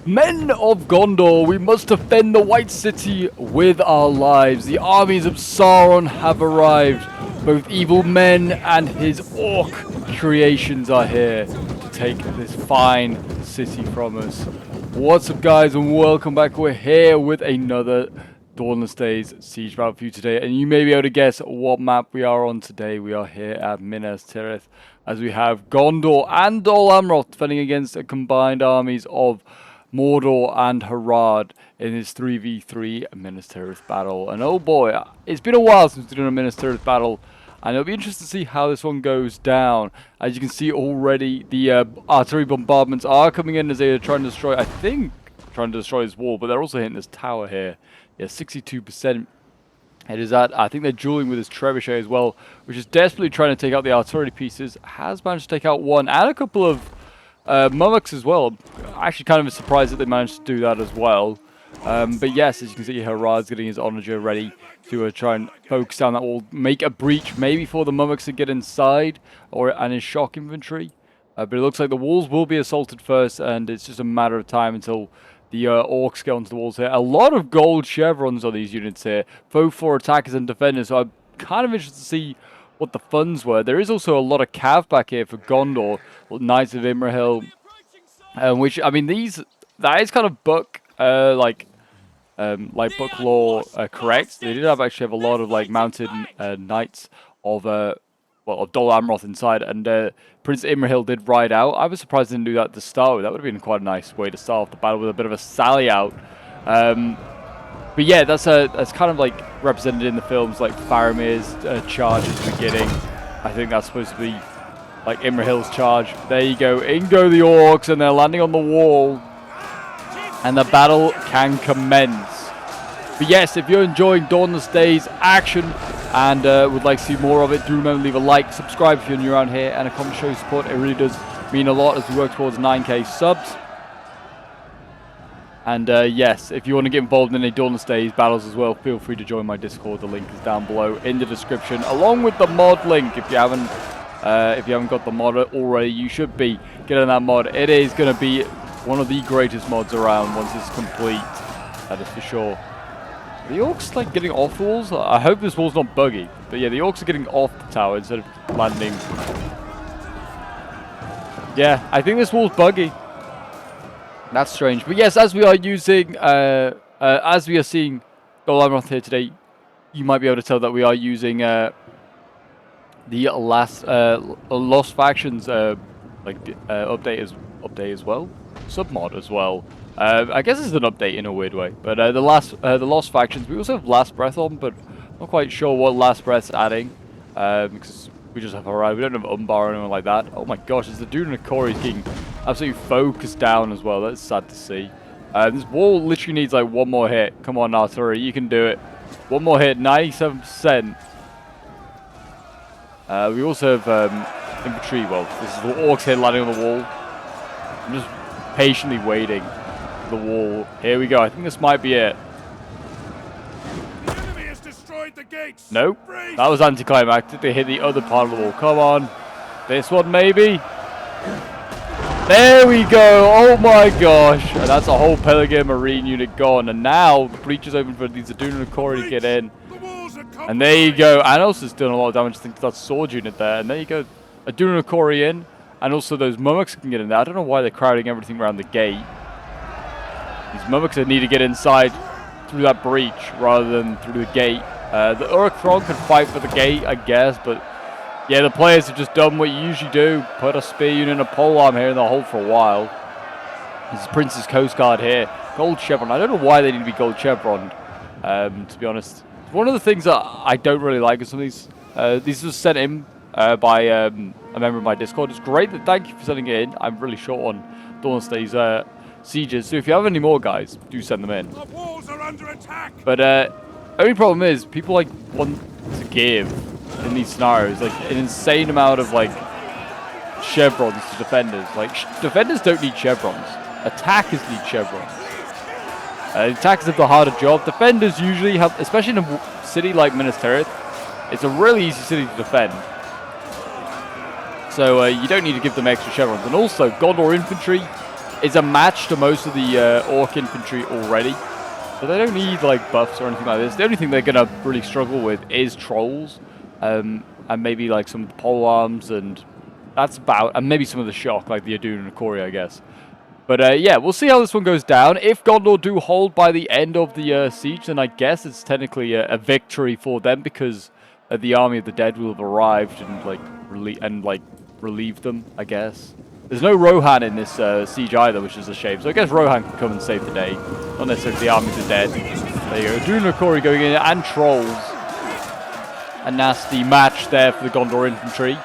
Men of Gondor, we must defend the White City with our lives. The armies of Sauron have arrived. Both evil men and his orc creations are here to take this fine city from us. What's up, guys, and welcome back. We're here with another Dawnless Days siege battle for you today, and you may be able to guess what map we are on today. We are here at Minas Tirith, as we have Gondor and Dol Amroth defending against a combined armies of Mordor and Harad in this 3v3 Minas Tirith battle. And oh boy, it's been a while since we've done a Minas Tirith battle, and it'll be interesting to see how this one goes down. As you can see already, the artillery bombardments are coming in as they are trying to destroy, I think, trying to destroy this wall, but they're also hitting this tower here. Yeah, 62%. It is that. I think they're dueling with his trebuchet as well, which is desperately trying to take out the artillery pieces. Has managed to take out one and a couple of Mummoks as well. Actually kind of surprised that they managed to do that as well. But yes, as you can see, Harad's getting his onager ready to try and focus down that wall, make a breach maybe for the Mummoks to get inside, and his shock infantry. But it looks like the walls will be assaulted first, and it's just a matter of time until the orcs get onto the walls here. A lot of gold chevrons on these units here, both for attackers and defenders, so I'm kind of interested to see what the funds were. There is also a lot of cav back here for Gondor, Knights of Imrahil, which, I mean, that is kind of book, like book law correct. They did actually have a lot of, like, mounted knights of Dol Amroth inside, and Prince Imrahil did ride out. I was surprised they didn't do that to start with. That would have been quite a nice way to start off the battle, with a bit of a sally out. But yeah, that's kind of like represented in the films, like Faramir's charge at the beginning. I think that's supposed to be like Imrahil's charge. There you go. In go the orcs, and they're landing on the wall, and the battle can commence. But yes, if you're enjoying Dawnless Days action and would like to see more of it, do remember to leave a like, subscribe if you're new around here, and a comment show your support. It really does mean a lot as we work towards 9k subs. And yes, if you want to get involved in any Dawnless Days battles as well, feel free to join my Discord. The link is down below in the description, along with the mod link. If you haven't got the mod already, you should be getting that mod. It is going to be one of the greatest mods around once it's complete. That is for sure. The orcs like getting off the walls. I hope this wall's not buggy, but yeah, the orcs are getting off the tower instead of landing. Yeah, I think this wall's buggy. That's strange, but yes, as we are using, as we are seeing Dol Amroth here today, you might be able to tell that we are using the last Lost Factions update as well, submod as well. I guess it's an update in a weird way, but the Lost Factions. We also have Last Breath on, but not quite sure what Last Breath's adding, because we just have Harad. We don't have Umbar or anything like that. Oh my gosh, is the dude in the core is getting absolutely focused down as well. That's sad to see. This wall literally needs like one more hit. Come on, artillery, you can do it. One more hit, 97%. We also have infantry. Well, this is the orcs here landing on the wall. I'm just patiently waiting for the wall. Here we go. I think this might be it. Nope, that was anticlimactic. They hit the other part of the wall. Come on, this one maybe. There we go. Oh my gosh, and that's a whole Pelargir Marine unit gone. And now the breach is open for these Aduna and Kori to get in. And there you go. Anos has done a lot of damage, I think, to that sword unit there. And there you go, Aduna and Kori in, and also those Mummoks can get in there. I don't know why they're crowding everything around the gate. These Mummoks need to get inside through that breach rather than through the gate. The Uruk Throng can fight for the gate, I guess, but yeah, the players have just done what you usually do. Put a spear unit and a polearm here and they'll hold for a while. This is Prince's Coast Guard here. Gold chevron. I don't know why they need to be gold chevron, to be honest. One of the things that I don't really like is some of these were sent in by a member of my Discord. It's great. Thank you for sending it in. I'm really short on Dawnless Days sieges, so if you have any more, guys, do send them in. The walls are under attack. But only problem is people like want to give in these scenarios like an insane amount of like chevrons to defenders. Like defenders don't need chevrons. Attackers need chevrons. Attackers have the harder job. Defenders usually have, especially in a city like Minas Tirith, it's a really easy city to defend. So you don't need to give them extra chevrons. And also Gondor infantry is a match to most of the orc infantry already. So they don't need like buffs or anything like this. The only thing they're gonna really struggle with is trolls, and maybe like some of the pole arms, and that's about, and maybe some of the shock, like the Adun and the Kori, I guess. But yeah, we'll see how this one goes down. If Gondor do hold by the end of the siege, then I guess it's technically a victory for them, because the army of the dead will have arrived and relieved them, I guess. There's no Rohan in this siege either, which is a shame. So I guess Rohan can come and save the day. Not necessarily the army of the dead. There you go. Adun and Kori going in, and trolls. And that's the match there for the Gondor infantry.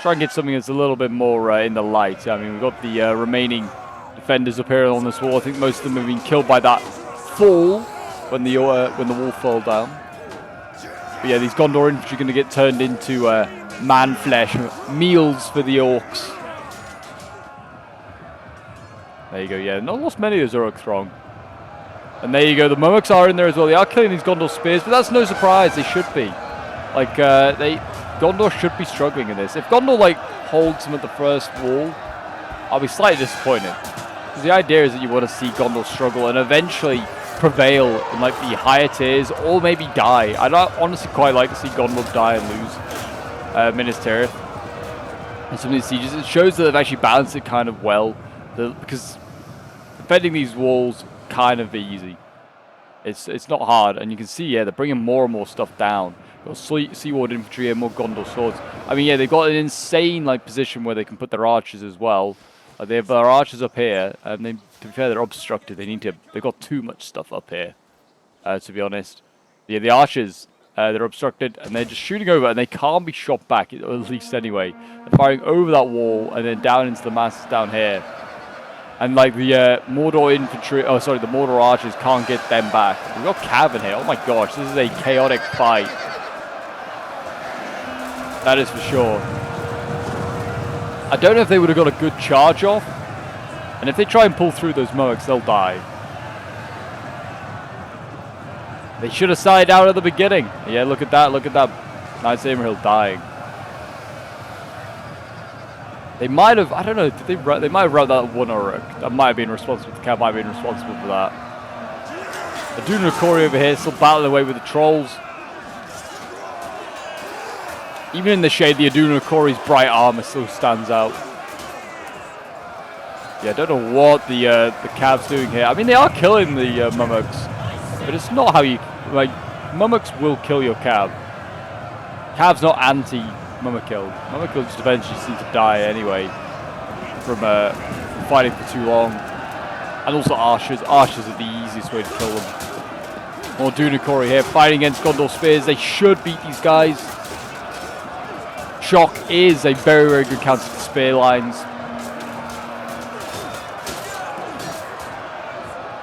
Try and get something that's a little bit more in the light. I mean, we've got the remaining defenders up here on this wall. I think most of them have been killed by that fall when the wall fell down. But yeah, these Gondor infantry are going to get turned into man flesh, meals for the orcs. There you go. Yeah, not lost many of those orc throng. And there you go. The Murmuks are in there as well. They are killing these Gondor spears, but that's no surprise. They should be. Like Gondor should be struggling in this. If Gondor like holds them at the first wall, I'll be slightly disappointed. Because the idea is that you want to see Gondor struggle and eventually prevail in like the higher tiers, or maybe die. I'd honestly quite like to see Gondor die and lose Minas Tirith in some of these sieges. It shows that they've actually balanced it kind of well, because defending these walls kind of easy. It's not hard, and you can see, yeah, they're bringing more and more stuff down. Got Seaward infantry and more Gondor swords. I mean, yeah, they've got an insane like position where they can put their archers as well. They have their archers up here, and they, to be fair, they're obstructed. They've got too much stuff up here, to be honest. Yeah, the archers, they're obstructed, and they're just shooting over, and they can't be shot back, at least anyway. They're firing over that wall, and then down into the masses down here. And like the Mordor infantry, the Mordor archers can't get them back. We've got Cav in here. Oh my gosh, this is a chaotic fight. That is for sure. I don't know if they would have got a good charge off. And if they try and pull through those Murmuks, they'll die. They should have sided out at the beginning. Yeah, look at that. Look at that. Knights Imrahil dying. They might have, I don't know, they might have run that one Uruk. That might have been responsible. The Cav might have been responsible for that. The Adun and Kori over here still battling away with the trolls. Even in the shade, the Adun and Kori's bright armor still stands out. Yeah, I don't know what the Cav's doing here. I mean, they are killing the Murmuks, but it's not how you, like, Murmuks will kill your Cav. Cav's not anti-Murmuk kill. Murmuk will just eventually seem to die anyway from fighting for too long. And also archers. Archers are the easiest way to kill them. More Adun and Kori here fighting against Gondor spears. They should beat these guys. Shock is a very, very good counter to spear lines.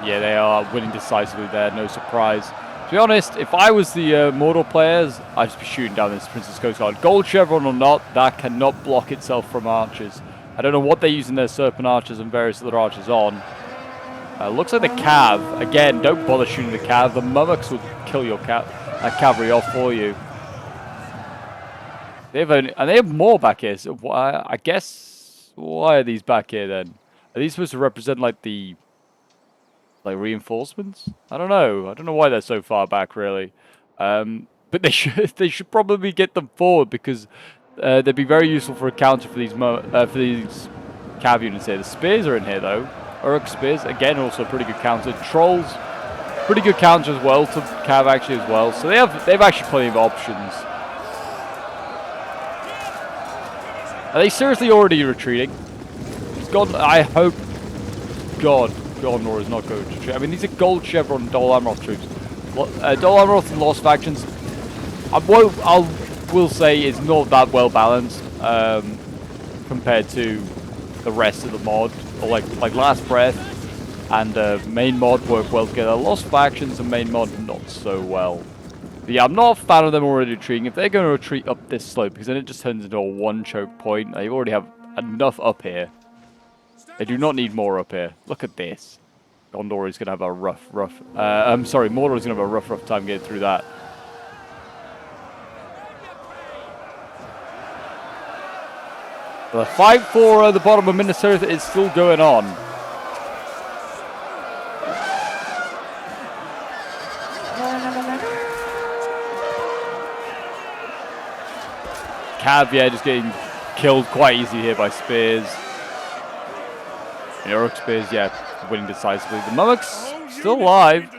Yeah, they are winning decisively there, no surprise. To be honest, if I was the Mordor players, I'd just be shooting down this Princess Coast Guard. Gold Chevron or not, that cannot block itself from archers. I don't know what they're using their Serpent archers and various other archers on. Looks like the Cav. Again, don't bother shooting the Cav. The Murmuks will kill your cavalry off for you. And they have more back here. So I guess, why are these back here then? Are these supposed to represent like the reinforcements? I don't know. I don't know why they're so far back really. But they should probably get them forward, because they'd be very useful for a counter for these Cav units here. The spears are in here though. Uruk spears again, also a pretty good counter. Trolls, pretty good counter as well to Cav actually as well. So they've actually plenty of options. Are they seriously already retreating? I hope God Gondor is not going to retreat. I mean, these are Gold Chevron and Dol Amroth troops. Dol Amroth and Lost Factions, I will say, is not that well balanced compared to the rest of the mod. Or like Last Breath and main mod work well together. Lost Factions and main mod not so well. But yeah, I'm not a fan of them already retreating. If they're going to retreat up this slope, because then it just turns into a one choke point. They already have enough up here. They do not need more up here. Look at this. Gondor is going to have a Mordor is going to have a rough time getting through that. The fight for the bottom of Minas Tirith is still going on. Cav, yeah, just getting killed quite easily here by spears. And Uruk spears, yeah, winning decisively. The Mummoks still alive.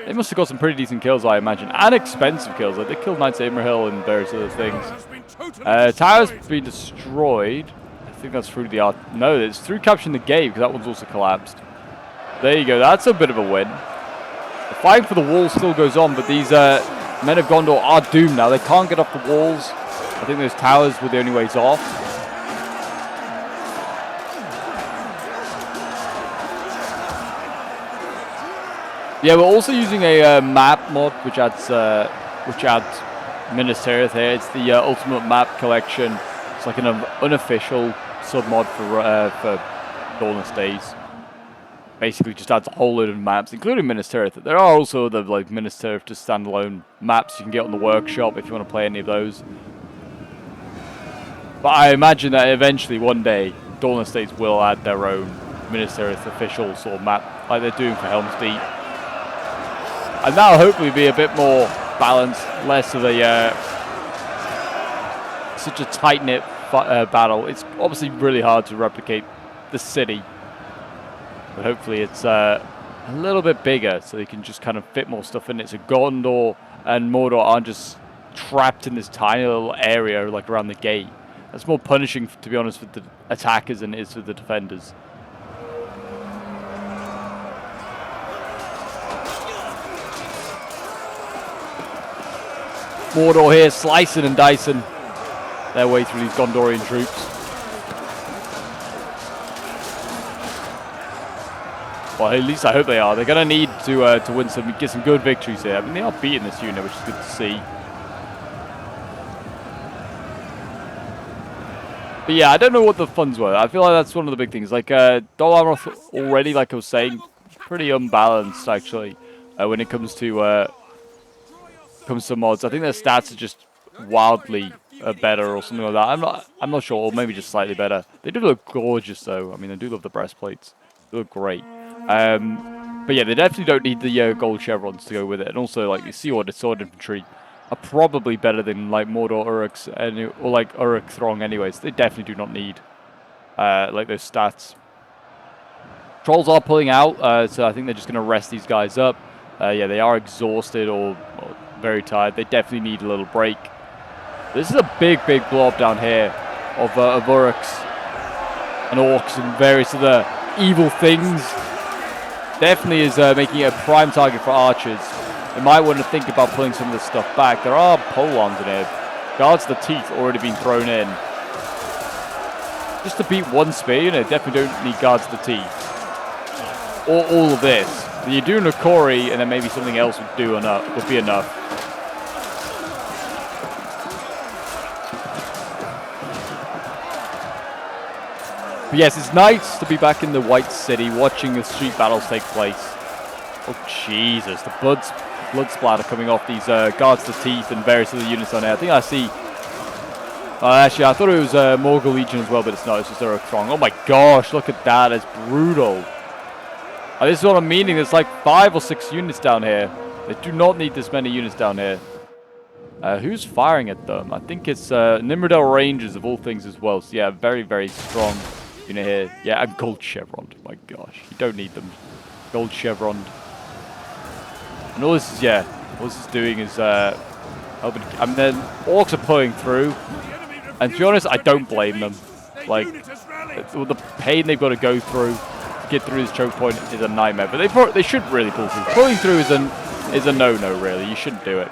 They must have got some pretty decent kills, I imagine, and expensive kills. Like they killed Knights of Imrahil and various other things. Tower's been destroyed. I think that's through the art. No, it's through capturing the gate because that one's also collapsed. There you go. That's a bit of a win. The fight for the wall still goes on, but these men of Gondor are doomed now. They can't get off the walls. I think those towers were the only ways off. Yeah, we're also using a map mod which adds Minas Tirith here. It's the Ultimate Map Collection. It's like an unofficial sub mod for Dawnless days. Basically, just adds a whole load of maps, including Minas Tirith. There are also other like Minas Tirith just standalone maps you can get on the workshop if you want to play any of those. But I imagine that eventually, one day, Dawnless States will add their own Minas Tirith official sort of map, like they're doing for Helm's Deep. And that'll hopefully be a bit more balanced, less of a such a tight-knit battle. It's obviously really hard to replicate the city, but hopefully it's a little bit bigger, so they can just kind of fit more stuff in it. So Gondor and Mordor aren't just trapped in this tiny little area like around the gate. That's more punishing, to be honest, with the attackers than it is for the defenders. Mordor here, slicing and dicing their way through these Gondorian troops. Well, at least I hope they are. They're going to need to win get some good victories here. I mean, they are beating this unit, which is good to see. But yeah, I don't know what the funds were. I feel like that's one of the big things. Like, Dol Amroth already, like I was saying, pretty unbalanced, actually, when it comes to mods. I think their stats are just wildly better or something like that. I'm not sure, or maybe just slightly better. They do look gorgeous, though. I mean, I do love the breastplates. They look great. But yeah, they definitely don't need the gold chevrons to go with it. And also, like, you see what the sword infantry are probably better than like Mordor Uruks or like Uruk Throng anyways. They definitely do not need like those stats. Trolls are pulling out, so I think they're just going to rest these guys up. Yeah, they are exhausted or very tired. They definitely need a little break. This is a big blob down here of Uruks and Orcs and various other evil things. Definitely is making it a prime target for archers. They might want to think about pulling some of this stuff back. There are polearms in here. Guards of the Teeth already been thrown in. Just to beat one spear, you know, definitely don't need Guards of the Teeth. Or all of this. You do Nakori, and then maybe something else would be enough. But yes, it's nice to be back in the White City, watching the street battles take place. Oh Jesus, the blood splatter coming off these Guards of the Teeth and various other units on there. I think I see... actually, I thought it was Morgul Legion as well, but it's not. It's just Uruk Throng. Oh my gosh, look at that. It's brutal. This is what I'm meaning. There's like 5 or 6 units down here. They do not need this many units down here. Who's firing at them? I think it's Nimrodel Rangers of all things as well. So yeah, very strong unit here. Yeah, and gold chevroned. My gosh, you don't need them. Gold chevroned. And all this is, yeah, all this is doing is helping. I mean, then orcs are pulling through, and to be honest, I don't blame them. Like, the pain they've got to go through to get through this choke point is a nightmare. But they should really pull through. Pulling through is a no-no, really. You shouldn't do it.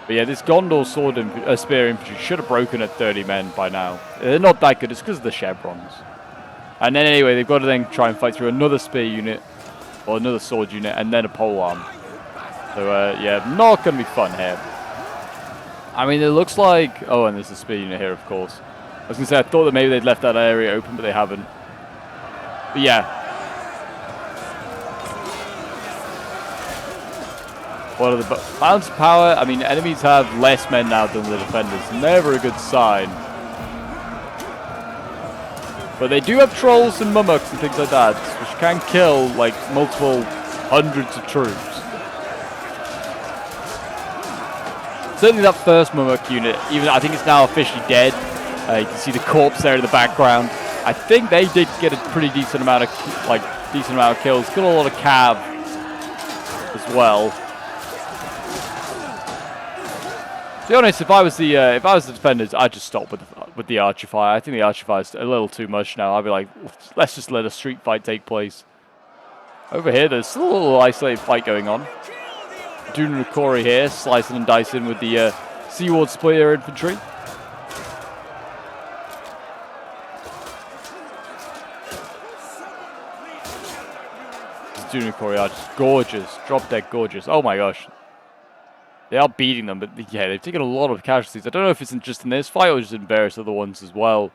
But yeah, this Gondor sword and spear infantry should have broken at 30 men by now. They're not that good. It's because of the chevrons. And then anyway, they've got to then try and fight through another spear unit, or another sword unit, and then a polearm. So yeah, not going to be fun here. I mean, it looks like... Oh, and there's a spear unit here, of course. I was going to say, I thought that maybe they'd left that area open, but they haven't. But yeah. What are the balance of power? I mean, enemies have less men now than the defenders. Never a good sign. But they do have trolls and mummoks and things like that, which can kill like multiple hundreds of troops. Certainly that first mummock unit, even I think it's now officially dead. You can see the corpse there in the background. I think they did get a pretty decent amount of kills. Got a lot of cav as well. To be honest, if I was the defenders, I'd just stop with the archer fire. I think the archer fire is a little too much now. I'd be like, let's just let a street fight take place. Over here, there's still a little isolated fight going on. Dunukori here, slicing and dicing with the Seaward Splitter infantry. Dunukori are just gorgeous, drop dead gorgeous. Oh my gosh. They are beating them, but yeah, they've taken a lot of casualties. I don't know if it's just in this fight or just in various other ones as well.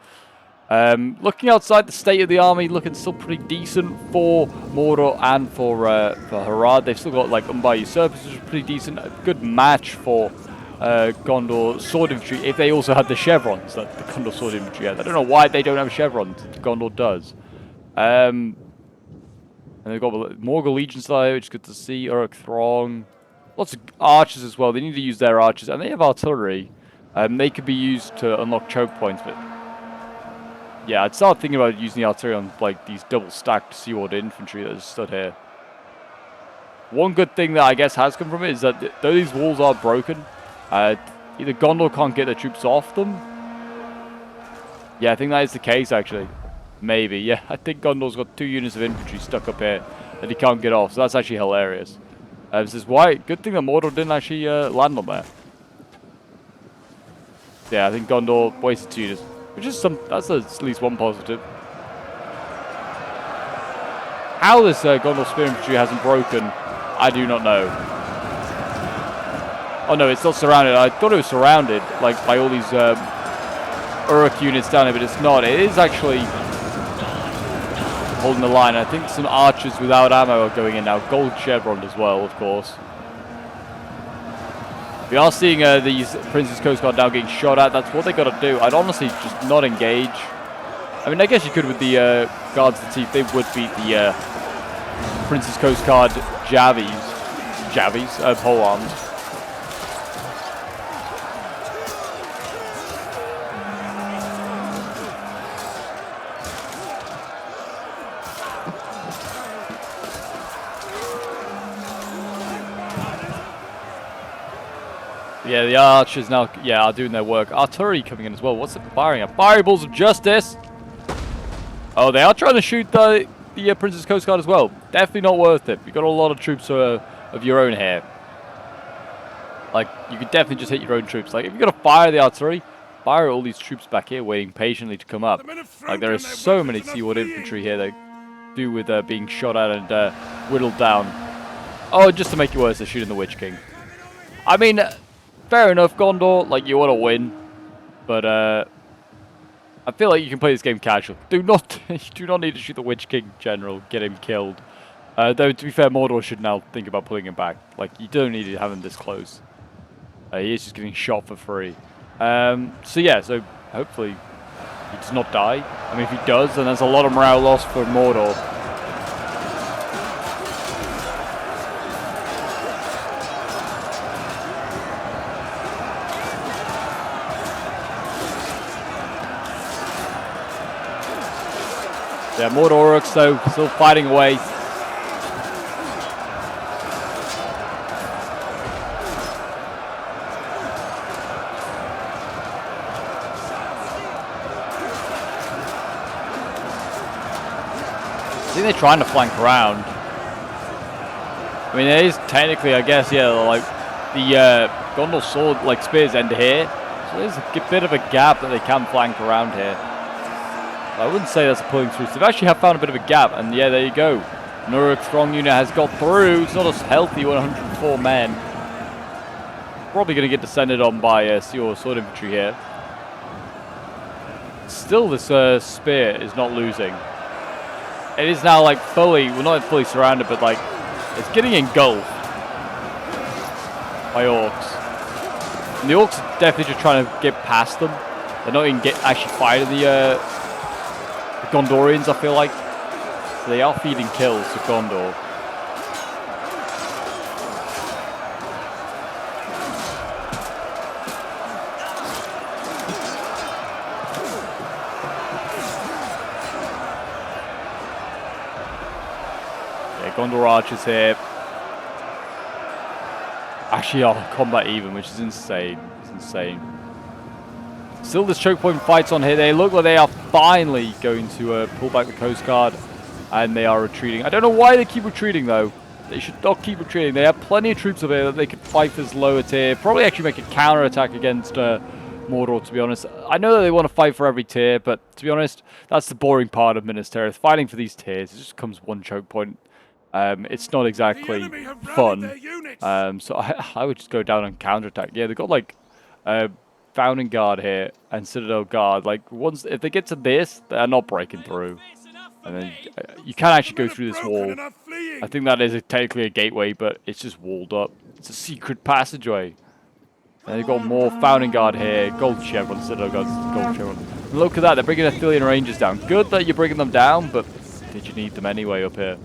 Looking outside, the state of the army looking still pretty decent for Mordor and for Harad. They've still got like Umbar Usurpers, which is pretty decent. A good match for Gondor Sword Infantry if they also had the chevrons that the Gondor Sword Infantry has. I don't know why they don't have chevrons. Gondor does. And they've got Morgul Legion style, which is good to see. Uruk Throng. Lots of archers as well. They need to use their archers. And they have artillery. They could be used to unlock choke points. But yeah, I'd start thinking about using the artillery on like these double stacked Seaward infantry that is stood here. One good thing that I guess has come from it is that though these walls are broken, either Gondor can't get their troops off them. Yeah, I think that is the case actually. Maybe, yeah. I think Gondor's got 2 units of infantry stuck up here that he can't get off, so that's actually hilarious. This is why, good thing that Mordor didn't actually land on there. Yeah, I think Gondor wasted 2 units, which is that's at least one positive. How this Gondor Spear Infantry hasn't broken, I do not know. Oh no, it's not surrounded. I thought it was surrounded, like by all these Uruk units down here, but it's not. It is actually holding the line. I think some archers without ammo are going in now. Gold chevron as well, of course. We are seeing these Prince's Coast Guard now getting shot at. That's what they got to do. I'd honestly just not engage. I mean, I guess you could with the guards to see if they would beat the Prince's Coast Guard pole arms. Yeah, the archers now, are doing their work. Artillery coming in as well. What's it firing at? Fiery balls of justice. Oh, they are trying to shoot the Prince's Coast Guard as well. Definitely not worth it. You've got a lot of troops of your own here. Like, you could definitely just hit your own troops. Like, if you've got to fire the artillery, fire all these troops back here waiting patiently to come up. Like, there are so many Seaward infantry here that do with being shot at and whittled down. Oh, just to make it worse, they're shooting the Witch King. I mean, fair enough, Gondor. Like, you want to win. But, I feel like you can play this game casual. You do not need to shoot the Witch King General, get him killed. Though, to be fair, Mordor should now think about pulling him back. Like, you don't need to have him this close. He is just getting shot for free. So yeah, so hopefully he does not die. I mean, if he does, then there's a lot of morale loss for Mordor. Yeah, Mordor Uruks though, still fighting away. I think they're trying to flank around. I mean, it is technically, I guess, yeah, like the Gondor sword, like spears end here. So there's a bit of a gap that they can flank around here. I wouldn't say that's a pulling through. So they actually have found a bit of a gap, and yeah, there you go. Uruk Throng unit has got through. It's not as healthy, 104 men. Probably going to get descended on by Seaward Sword Infantry here. Still, this spear is not losing. It is now like fully, well, not fully surrounded, but like it's getting engulfed by orcs. And the orcs are definitely just trying to get past them. They're not even actually fighting the Gondorians, I feel like. So they are feeding kills to Gondor. Yeah, Gondor archers here. Actually, combat even, which is insane. It's insane. Still, this choke point fights on here. They look like they are finally going to pull back the Coast Guard, and they are retreating. I don't know why they keep retreating, though. They should not keep retreating. They have plenty of troops over here that they could fight for this lower tier. Probably actually make a counter-attack against Mordor, to be honest. I know that they want to fight for every tier, but to be honest, that's the boring part of Minas Tirith. Fighting for these tiers, it just comes one choke point. It's not exactly fun. So I would just go down and counterattack. Yeah, they've got like Founding Guard here and Citadel Guard. Like once if they get to this, they're not breaking through. And then you can actually go through this wall. I think that is technically a gateway, but it's just walled up. It's a secret passageway. And they've got more Founding Guard here. Gold Chevron, Citadel Guard, Gold Chevron. And look at that, they're bringing Athelian Rangers down. Good that you're bringing them down, but did you need them anyway up here?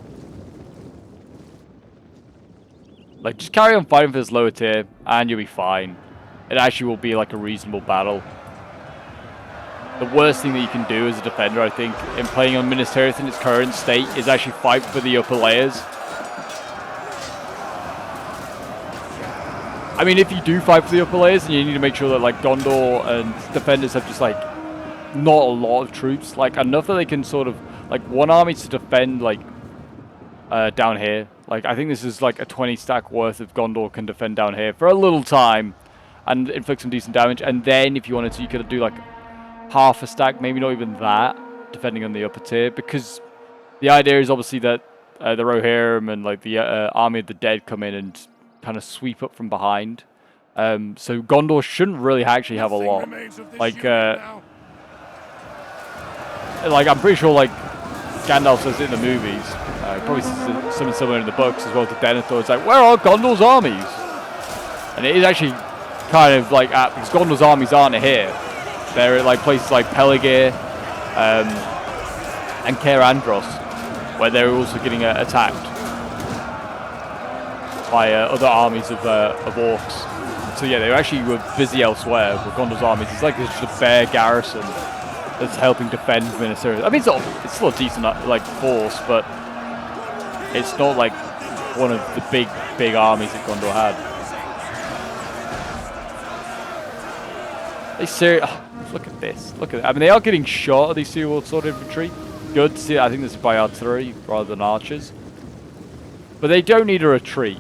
Like, just carry on fighting for this lower tier, and you'll be fine. It actually will be like a reasonable battle. The worst thing that you can do as a defender, I think, in playing on Minas Tirith in its current state, is actually fight for the upper layers. I mean, if you do fight for the upper layers, then you need to make sure that, like, Gondor and defenders have just, like, not a lot of troops. Like, enough that they can sort of, like, one army to defend, like, down here. Like, I think this is like a 20 stack worth of Gondor can defend down here for a little time and inflict some decent damage. And then if you wanted to, you could do like half a stack, maybe not even that, depending on the upper tier. Because the idea is obviously that the Rohirrim and like the Army of the Dead come in and kind of sweep up from behind. So Gondor shouldn't really actually have a lot. Like I'm pretty sure like Gandalf says it in the movies. Probably something similar in the books as well to Denethor. It's like, where are Gondor's armies? And it is actually kind of like, because Gondor's armies aren't here. They're at like places like Peligir and Caer Andros, where they're also getting attacked by other armies of orcs. So yeah, they actually were busy elsewhere with Gondor's armies. It's like it's just a bare garrison that's helping defend Minas Tirith. I mean, it's still a decent like force, but it's not like one of the big armies that Gondor had. Look at this. Look at it. I mean, they are getting shot at these two sword infantry. Good to see. I think this is by artillery rather than archers. But they don't need a retreat.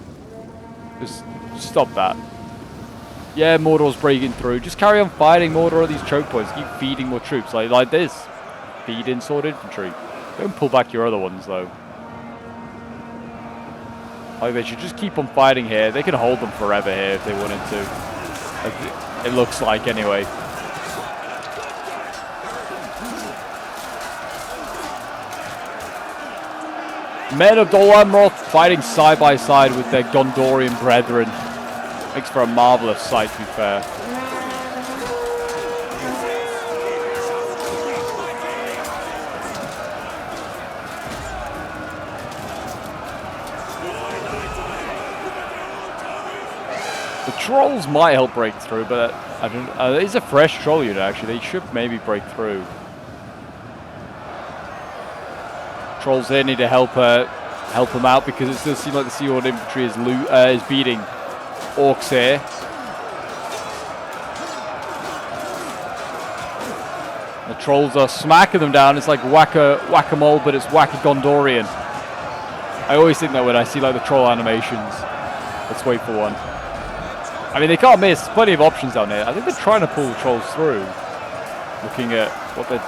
Just stop that. Yeah, Mordor's breaking through. Just carry on fighting Mordor at these choke points. Keep feeding more troops like this. Feed in sword infantry. Don't pull back your other ones though. Like they should just keep on fighting here. They can hold them forever here if they wanted to. It looks like anyway. Men of Dol Amroth fighting side by side with their Gondorian brethren. Makes for a marvelous sight, to be fair. The trolls might help break through, but I don't. It's a fresh troll unit actually. They should maybe break through. Trolls here need to help them out because it does seem like the Sea Horde infantry is beating orcs here. The trolls are smacking them down. It's like whack-a-mole, but it's whack-a-Gondorian. I always think that when I see like the troll animations. Let's wait for one. I mean, they can't miss. There's plenty of options down there. I think they're trying to pull the trolls through. Looking at what they're...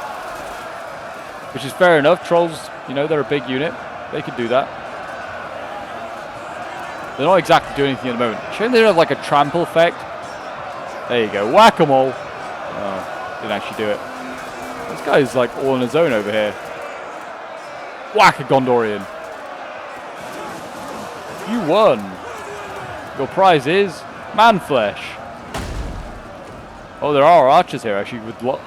Which is fair enough. Trolls, you know, they're a big unit. They could do that. They're not exactly doing anything at the moment. Shouldn't they have like a trample effect? There you go. Whack-a-mole. Oh, didn't actually do it. This guy's like all on his own over here. Whack-a-Gondorian. You won. Your prize is man flesh. Oh, there are archers here actually with well,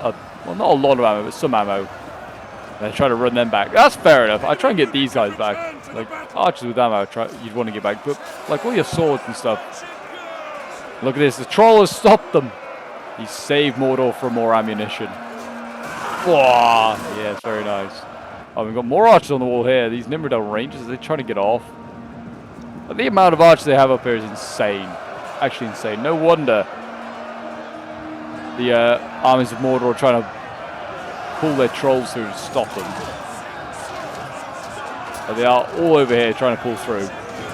not a lot of ammo, but some ammo. And I try to run them back. That's fair enough. I try and get these guys back. Like, archers with ammo, you'd want to get back. But, like, all your swords and stuff. Look at this. The troll has stopped them. He saved Mordor from more ammunition. Whoa. Yeah, it's very nice. Oh, we've got more archers on the wall here. These Nimrodel Rangers, they're trying to get off. But the amount of archers they have up here is insane. Actually insane. No wonder the armies of Mordor are trying to pull their trolls through to stop them. But they are all over here trying to pull through.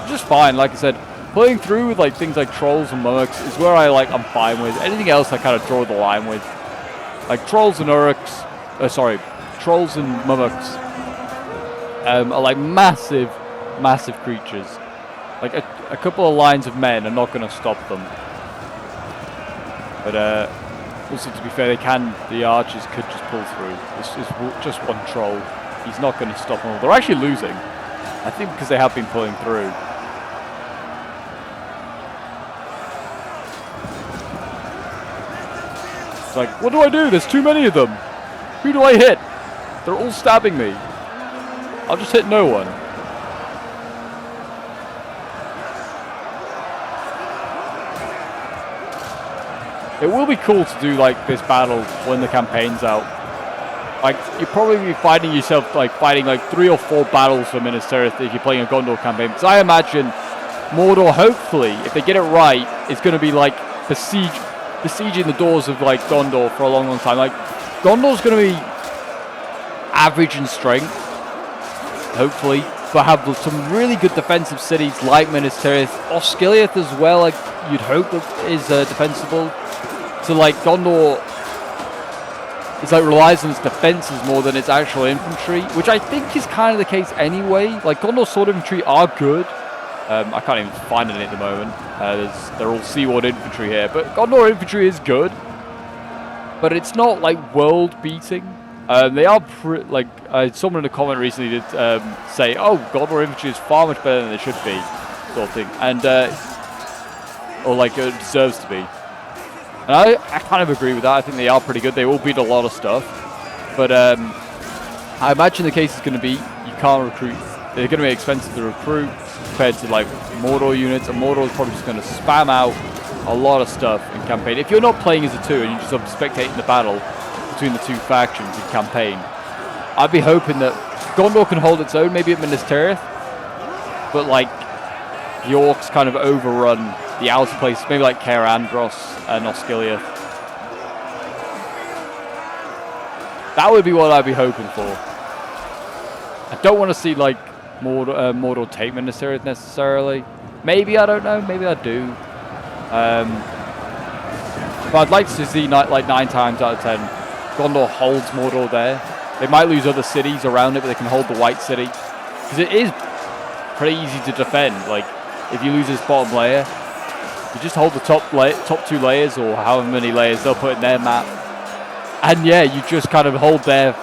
Just fine, like I said. Pulling through with like things like trolls and mummoks is where I'm fine with. Anything else I kind of draw the line with. Like trolls and uruks, trolls and mummoks are like massive creatures. Like a couple of lines of men are not going to stop them. But also to be fair, the archers could just pull through. It's just one troll. He's not going to stop them all. They're actually losing. I think because they have been pulling through. It's like, what do I do? There's too many of them. Who do I hit? They're all stabbing me. I'll just hit no one. It will be cool to do like this battle when the campaign's out. Like you'll probably be finding yourself like fighting like 3 or 4 battles for Minas Tirith if you're playing a Gondor campaign. Because I imagine Mordor, hopefully, if they get it right, is going to be like besieging the doors of like Gondor for a long time. Like Gondor's going to be average in strength, hopefully, but have some really good defensive cities like Minas Tirith, Osgiliath as well. Like you'd hope that is defensible. So like Gondor is like relies on its defenses more than its actual infantry, which I think is kind of the case anyway. Like Gondor sword infantry are good. I can't even find any at the moment. They're all Seaward infantry here, but Gondor infantry is good. But it's not like world beating. They are someone in a comment recently did say, "Oh, Gondor infantry is far much better than it should be," sort of thing, and or like it deserves to be. And I kind of agree with that. I think they are pretty good. They will beat a lot of stuff. But I imagine the case is going to be you can't recruit. They're going to be expensive to recruit compared to like Mordor units. And Mordor is probably just going to spam out a lot of stuff in campaign. If you're not playing as a 2 and you're just spectating the battle between the 2 factions in campaign, I'd be hoping that Gondor can hold its own, maybe at Minas Tirith. But like the orcs kind of overrun the outer places, maybe like Caer Andros and Osgiliath. That would be what I'd be hoping for. I don't want to see like Mordor take Minas Tirith necessarily. Maybe, I don't know. Maybe I do. But I'd like to see like 9 times out of 10 Gondor holds Mordor there. They might lose other cities around it, but they can hold the White City. Because it is pretty easy to defend. Like, if you lose this bottom layer, you just hold the top 2 layers, or however many layers they'll put in their map. And yeah, you just kind of hold there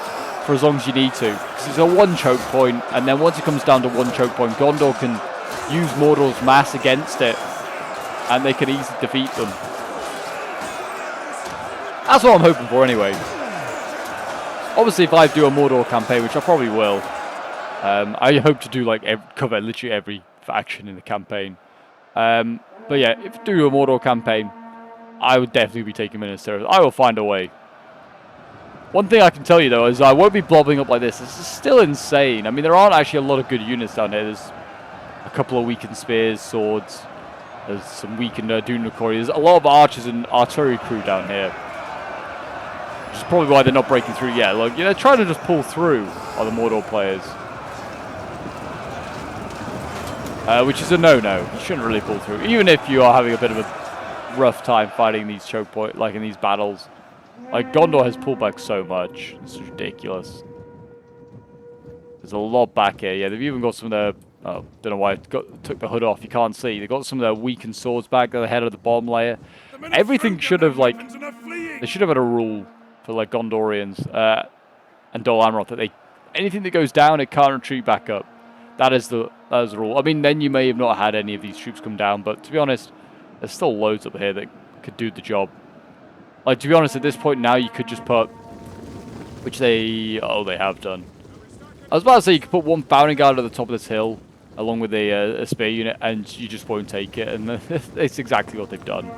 for as long as you need to. Because it's a 1 choke point, and then once it comes down to 1 choke point, Gondor can use Mordor's mass against it, and they can easily defeat them. That's what I'm hoping for anyway. Obviously, if I do a Mordor campaign, which I probably will, I hope to do like cover literally every faction in the campaign. But yeah, if I do a Mordor campaign, I would definitely be taking Minas Tirith. I will find a way. One thing I can tell you though is I won't be blobbing up like this. This is still insane. I mean, there aren't actually a lot of good units down here. There's a couple of weakened spears, swords. There's some weakened Dunakori. There's a lot of archers and artillery crew down here. Which is probably why they're not breaking through yet. Like, they're trying to just pull through on the Mordor players. Which is a no-no. You shouldn't really pull through. Even if you are having a bit of a rough time fighting these choke points, like in these battles. Like, Gondor has pulled back so much. It's ridiculous. There's a lot back here. Yeah, they've even got some of the... Oh, don't know why I took the hood off. You can't see. They've got some of their weakened swords back at the head of the bottom layer. Everything should have, like... They should have had a rule for, like, Gondorians and Dol Amroth that anything that goes down, it can't retreat back up. That is the rule. I mean, then you may have not had any of these troops come down, but to be honest, there's still loads up here that could do the job. Like, to be honest, at this point now, you could just put which they have done. I was about to say you could put one Founding Guard at the top of this hill, along with a spear unit, and you just won't take it, and it's exactly what they've done.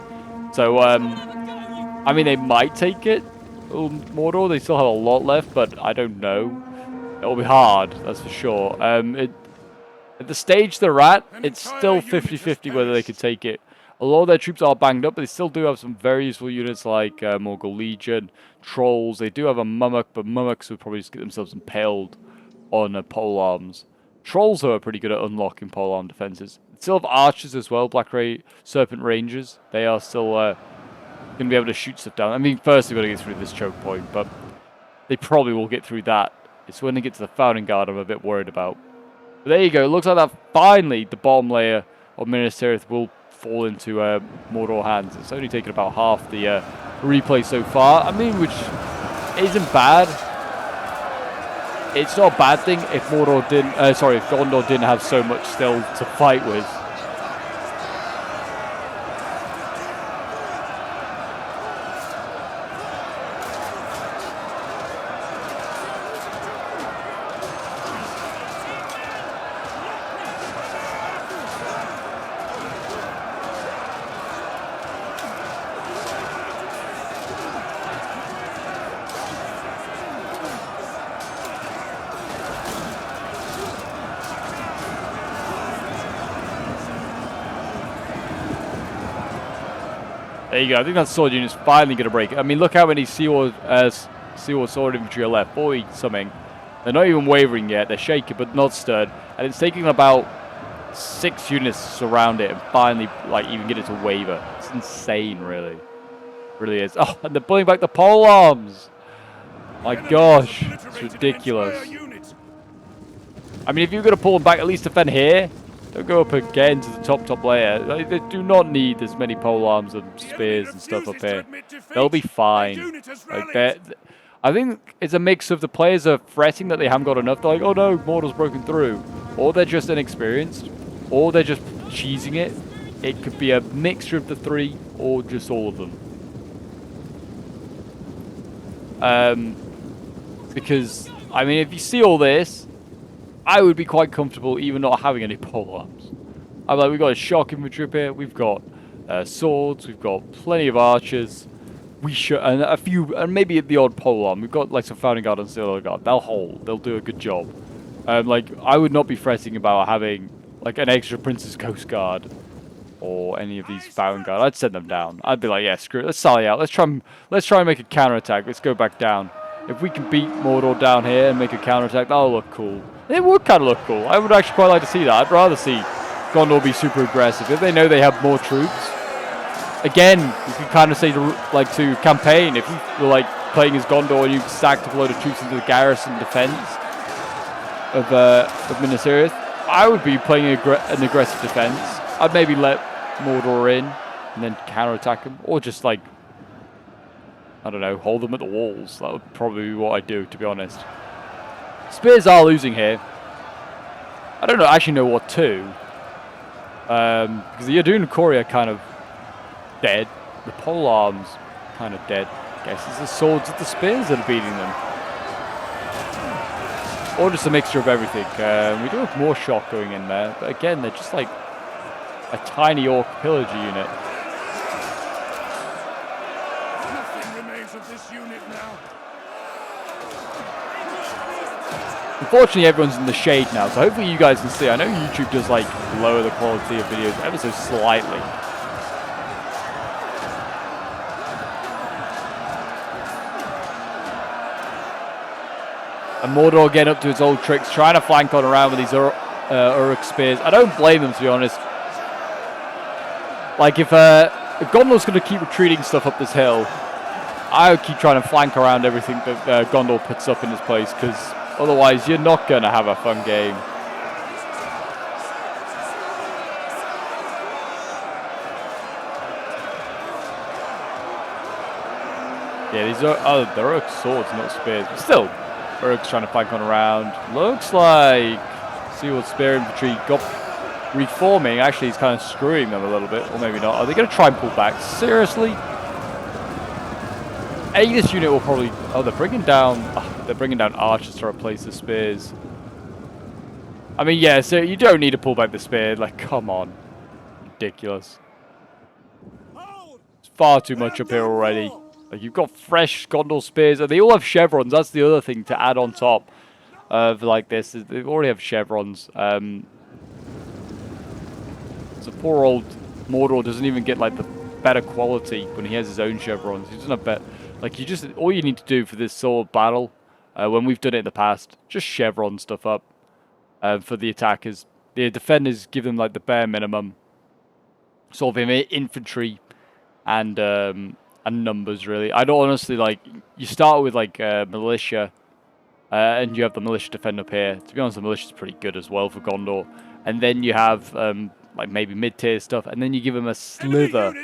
So, I mean, they might take it, Mordor. They still have a lot left, but I don't know. It'll be hard, that's for sure. At the stage they're at, it's still 50-50 whether they could take it. A lot of their troops are banged up, but they still do have some very useful units like Morgul Legion, Trolls. They do have a Mummock, but Mummocks would probably just get themselves impaled on polearms. Trolls, though, are pretty good at unlocking polearm defenses. Still have Archers as well, Serpent Rangers. They are still going to be able to shoot stuff down. I mean, first they've got to get through this choke point, but they probably will get through that. It's when they get to the Founding Guard I'm a bit worried about. But there you go. It looks like that finally the bottom layer of Minas Tirith will fall into Mordor hands. It's only taken about half the replay so far. I mean, which isn't bad. It's not a bad thing if Gondor didn't have so much still to fight with. There you go. I think that sword unit's finally going to break it. I mean, look how many Seaward sword infantry are left. 40 something. They're not even wavering yet. They're shaky, but not stirred. And it's taking about 6 units to surround it and finally, like, even get it to waver. It's insane, really. It really is. Oh, and they're pulling back the pole arms. My gosh, it's ridiculous. I mean, if you're going to pull them back, at least defend here. Don't go up again to the top layer. Like, they do not need as many pole arms and spears and stuff up here. They'll be fine. Like, I think it's a mix of the players are fretting that they haven't got enough. They're like, oh no, Mordor's broken through. Or they're just inexperienced. Or they're just cheesing it. It could be a mixture of the three, or just all of them. Because, I mean, if you see all this, I would be quite comfortable even not having any pole arms. I'm like, we've got a shock infantry up here, we've got swords, we've got plenty of archers, and a few, and maybe the odd pole arm. We've got like some Founding Guard and Steel Guard. They'll hold, they'll do a good job. Like, I would not be fretting about having like an extra Prince's Coast Guard or any of these Founding Guard. I'd send them down. I'd be like, yeah, screw it, let's sally out. Let's try and make a counterattack. Let's go back down. If we can beat Mordor down here and make a counterattack, that'll look cool. It would kind of look cool. I would actually quite like to see that. I'd rather see Gondor be super aggressive. If they know they have more troops, again, you can kind of say to campaign. If you were like playing as Gondor and you stacked a load of troops into the garrison defense of Minas Tirith, I would be playing an aggressive defense. I'd maybe let Mordor in and then counterattack them, or just like, I don't know, hold them at the walls. That would probably be what I'd do, to be honest. Spears are losing here. I don't actually know what to. Because the Yadun and Kori are kind of dead. The pole arms kind of dead. I guess it's the swords and the spears that are beating them. Or just a mixture of everything. We do have more shock going in there. But again, they're just like a tiny orc pillager unit. Unfortunately, everyone's in the shade now, so hopefully you guys can see. I know YouTube does like lower the quality of videos ever so slightly. And Mordor getting up to its old tricks, trying to flank on around with these Uruk spears. I don't blame them, to be honest. Like, if Gondor's going to keep retreating stuff up this hill, I would keep trying to flank around everything that Gondor puts up in its place, because otherwise, you're not going to have a fun game. Yeah, these are they're Uruk swords, not spears. But still, Uruk's trying to flank on around. Looks like Seaward Spear Infantry got reforming. Actually, he's kind of screwing them a little bit, or maybe not. Are they going to try and pull back? Seriously? this unit will probably... Oh, they're bringing down... they're bringing down archers to replace the spears. I mean, yeah, so you don't need to pull back the spear. Like, come on. Ridiculous. It's far too much up here already. Like, you've got fresh Gondor spears. And they all have chevrons. That's the other thing to add on top of, like, this. They already have chevrons. So poor old Mordor doesn't even get, like, the better quality when he has his own chevrons. He doesn't have better... Like, you just... All you need to do for this sort of battle, when we've done it in the past, just chevron stuff up. For the attackers. The defenders give them like the bare minimum sort of infantry and numbers really. I'd honestly like you start with like militia and you have the militia defend up here. To be honest, the militia is pretty good as well for Gondor. And then you have like maybe mid-tier stuff, and then you give them a slither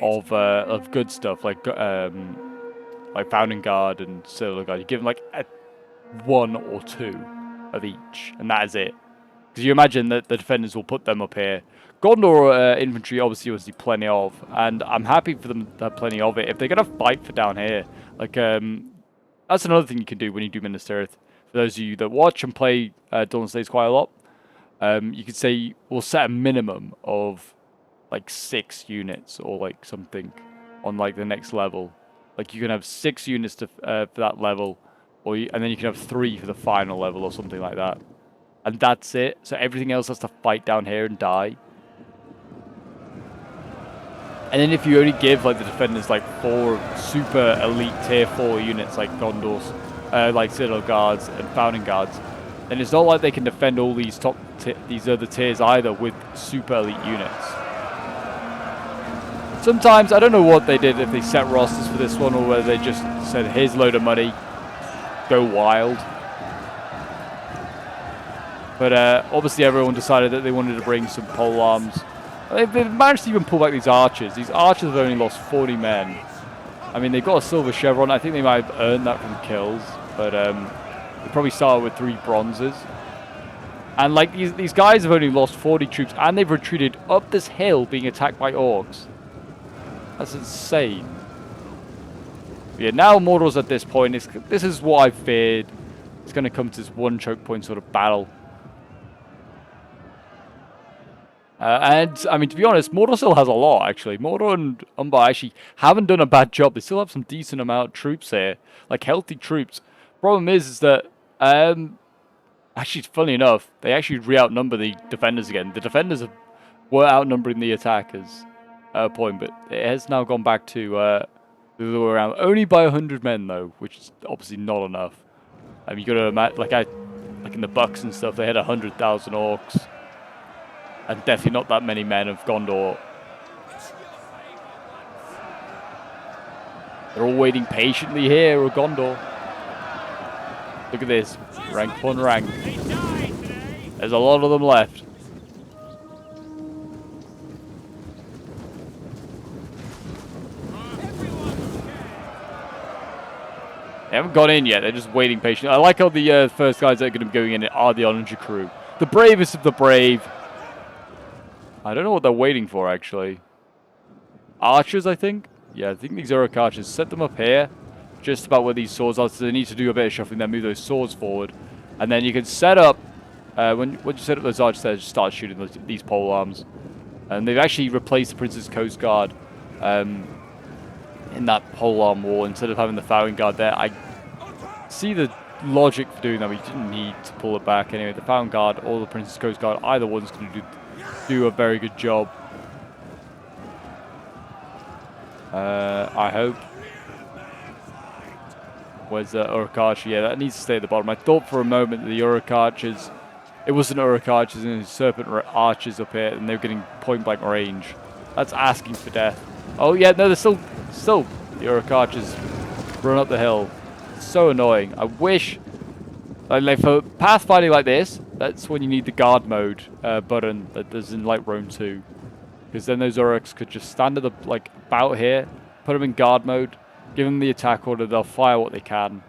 of good stuff like Founding Guard and Citadel Guard. You give them like one or two of each, and that is it. Because you imagine that the defenders will put them up here. Gondor infantry obviously will see plenty of, and I'm happy for them to have plenty of it. If they're gonna fight for down here, like that's another thing you can do when you do Minas Tirith. For those of you that watch and play Dawnless quite a lot, you could say we'll set a minimum of like 6 units or like something on like the next level. Like you can have 6 units to, for that level. And then you can have 3 for the final level or something like that. And that's it. So everything else has to fight down here and die. And then if you only give like the defenders like 4 super elite tier 4 units like Gondor's, like Citadel Guards and Founding Guards, then it's not like they can defend all these these other tiers either with super elite units. Sometimes, I don't know what they did, if they set rosters for this one or whether they just said, here's a load of money. Go wild. But obviously everyone decided that they wanted to bring some pole arms. They've managed to even pull back these archers. These archers have only lost 40 men. I mean, they've got a silver chevron. I think they might have earned that from kills. But they probably started with 3 bronzes. And like these guys have only lost 40 troops, and they've retreated up this hill being attacked by orcs. That's insane. Yeah, now Mordor's at this point. This is what I feared. It's going to come to this one choke point sort of battle. And, I mean, to be honest, Mordor still has a lot, actually. Mordor and Umbar actually haven't done a bad job. They still have some decent amount of troops here. Like, healthy troops. Problem is that, actually, funny enough, they actually re-outnumber the defenders again. The defenders were outnumbering the attackers at a point, but it has now gone back to... the other way around. Only by 100 men though, which is obviously not enough. You got to imagine, like in the Bucks and stuff, they had 100,000 orcs, and definitely not that many men of Gondor. They're all waiting patiently here, or Gondor. Look at this, rank upon rank. There's a lot of them left. They haven't gone in yet. They're just waiting patiently. I like how the first guys that are going to be going in are the Onager crew. The bravest of the brave. I don't know what they're waiting for, actually. Archers, I think? Yeah, I think these Uruk archers. Set them up here. Just about where these swords are. So they need to do a bit of shuffling. Then move those swords forward. And then you can set up... when you set up those archers there, just start shooting these pole arms. And they've actually replaced the Prince's Coast Guard. In that polearm wall, instead of having the Founding Guard there. I see the logic for doing that, but you didn't need to pull it back anyway. The Founding Guard or the Prince's Coast Guard, either one's going to do a very good job. I hope. Where's the Uruk Archer? Yeah, that needs to stay at the bottom. I thought for a moment that the Uruk Archers, it wasn't Uruk Archers and Serpent Archers up here, and they're getting point blank range. That's asking for death. Oh yeah, no, there's still the Uruk Archers run up the hill. It's so annoying. I wish, like for pathfinding like this, that's when you need the guard mode button that there's in like Rome 2, because then those Uruks could just stand at the about here, put them in guard mode, give them the attack order, they'll fire what they can.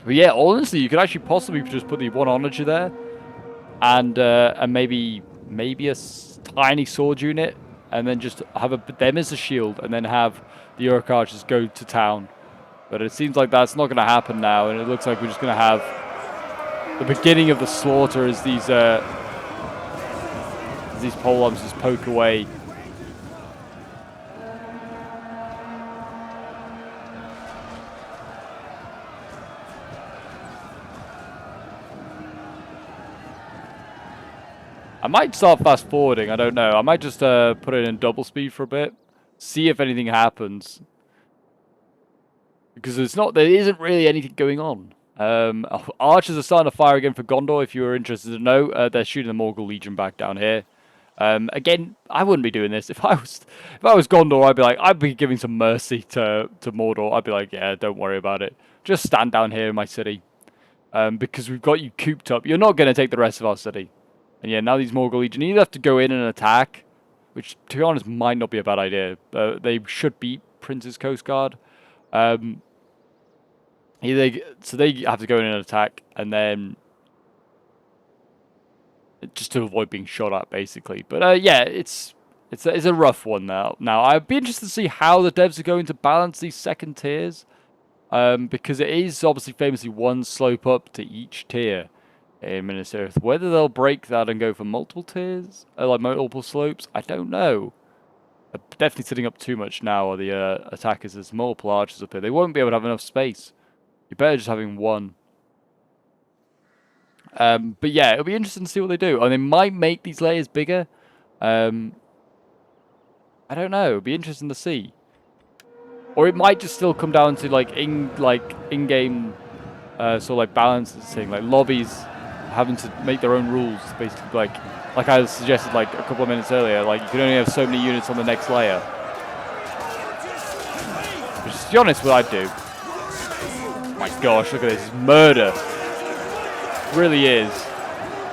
But yeah, honestly, you could actually possibly just put the one onager there, and maybe a tiny sword unit, and then just have them as a shield, and then have the Orc archers go to town. But it seems like that's not going to happen now, and it looks like we're just going to have the beginning of the slaughter as these polearms just poke away. I might start fast forwarding, I don't know. I might just put it in double speed for a bit. See if anything happens. Because there isn't really anything going on. Archers are starting to fire again for Gondor, if you were interested to know. They're shooting the Morgul Legion back down here. Again, I wouldn't be doing this. If I was Gondor, I'd be giving some mercy to Mordor. I'd be like, yeah, don't worry about it. Just stand down here in my city. Because we've got you cooped up. You're not going to take the rest of our city. And yeah, now these Morgul Legion either have to go in and attack, which, to be honest, might not be a bad idea. They should beat Prince's Coast Guard. So they have to go in and attack, and then just to avoid being shot at, basically. But yeah, it's a rough one now. Now, I'd be interested to see how the devs are going to balance these second tiers, because it is obviously famously one slope up to each tier in Minas Tirith. Whether they'll break that and go for multiple tiers, like multiple slopes, I don't know. They're definitely sitting up too much now, are the attackers. There's multiple archers up here. They won't be able to have enough space. You're better just having one. But yeah, it'll be interesting to see what they do. And they might make these layers bigger. I don't know. It'll be interesting to see. Or it might just still come down to in-game sort of like balance thing, like lobbies having to make their own rules, basically, like I suggested like a couple of minutes earlier. Like, you can only have so many units on the next layer. Which is, to be honest, what I'd do. Oh my gosh, look at this. It's murder. It really is.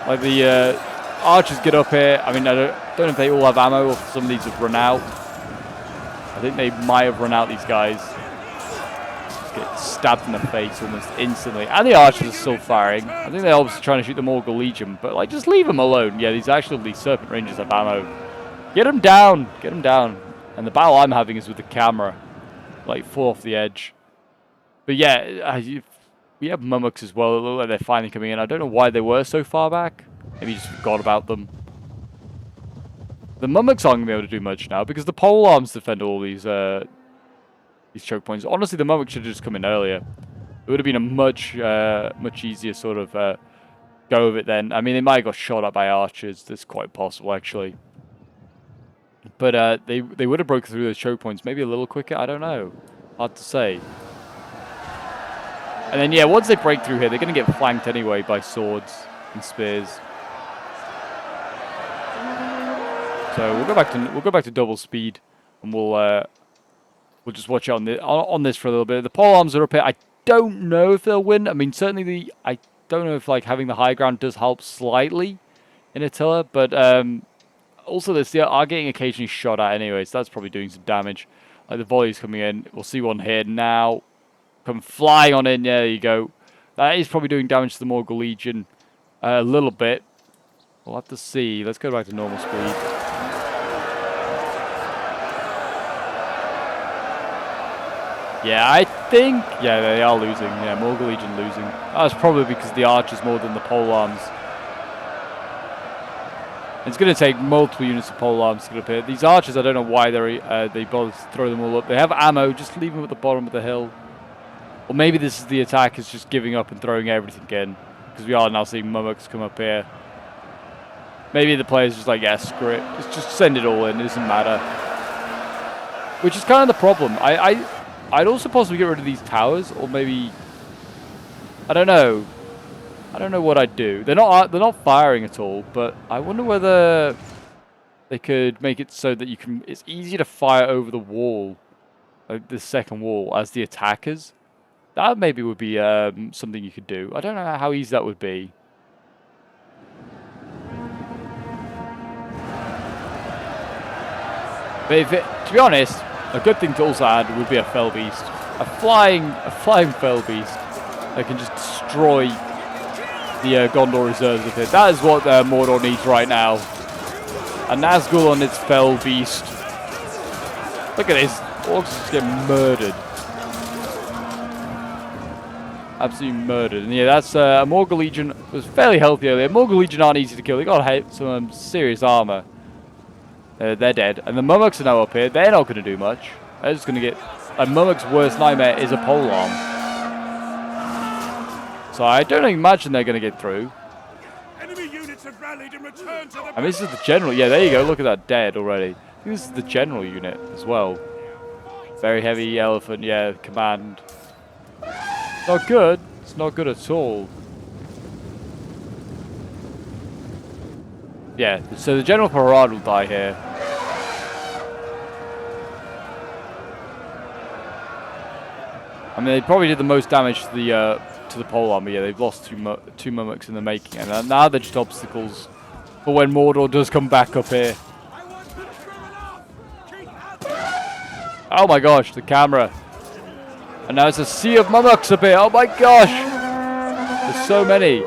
Like, the archers get up here. I mean, I don't know if they all have ammo or if some of these have run out. I think they might have run out, these guys. Just get stabbed in the face almost instantly. And the archers are still firing. I think they're obviously trying to shoot the Morgul Legion, but like, just leave them alone. Yeah, these Serpent Rangers have ammo. Get them down. Get them down. And the battle I'm having is with the camera. Like, fall off the edge. But yeah, we have Mummuks as well. It looks like they're finally coming in. I don't know why they were so far back. Maybe you just forgot about them. The Mummuks aren't going to be able to do much now because the polearms defend all these choke points. Honestly, the Mummuks should have just come in earlier. It would have been a much easier sort of go of it then. I mean, they might have got shot at by archers. That's quite possible, actually. But they would have broken through those choke points maybe a little quicker. I don't know. Hard to say. And then, yeah, once they break through here, they're going to get flanked anyway by swords and spears. So we'll go back to double speed, and we'll just watch out on this for a little bit. The polearms are up here. I don't know if they'll win. I mean, certainly I don't know if like having the high ground does help slightly in Attila, but also they are getting occasionally shot at anyway, so that's probably doing some damage. Like the volley's coming in. We'll see one here now. Come flying on in. Yeah, there you go. That is probably doing damage to the Morgul Legion a little bit. We'll have to see. Let's go back to normal speed. Yeah, I think... Yeah, they are losing. Yeah, Morgul Legion losing. That's probably because the archers more than the polearms. It's going to take multiple units of polearms to get up here. These archers, I don't know why they bother to throw them all up. They have ammo. Just leave them at the bottom of the hill. Or maybe this is the attackers just giving up and throwing everything in. Because we are now seeing Mummuks come up here. Maybe the players just like, yeah, screw it. Just send it all in. It doesn't matter. Which is kind of the problem. I'd also possibly get rid of these towers, or maybe I don't know. I don't know what I'd do. They're not firing at all, but I wonder whether they could make it so that it's easier to fire over the wall, like the second wall, as the attackers. That maybe would be something you could do. I don't know how easy that would be. But to be honest, a good thing to also add would be a fell beast, a flying fell beast that can just destroy the Gondor reserves of it. That is what Mordor needs right now. A Nazgul on its fell beast. Look at this. Orcs just get murdered. Absolutely murdered. And yeah, that's a Morgul Legion. Was fairly healthy earlier. Morgul Legion aren't easy to kill. They got some serious armor. They're dead. And the Mummoks are now up here. They're not going to do much. They're just going to get... A Mummok's worst nightmare is a polearm. So I don't imagine they're going to get through. Enemy units have rallied and returned to the... I mean, this is the general. Yeah, there you go. Look at that, dead already. I think this is the general unit as well. Very heavy elephant. Yeah, command. Not good. It's not good at all. Yeah, so the General Parade will die here. I mean, they probably did the most damage to the pole army. Yeah, they've lost two Mummoks in the making, and now they're just obstacles for when Mordor does come back up here. Oh my gosh, the camera. And now it's a sea of Mummoks up here. Oh my gosh! There's so many.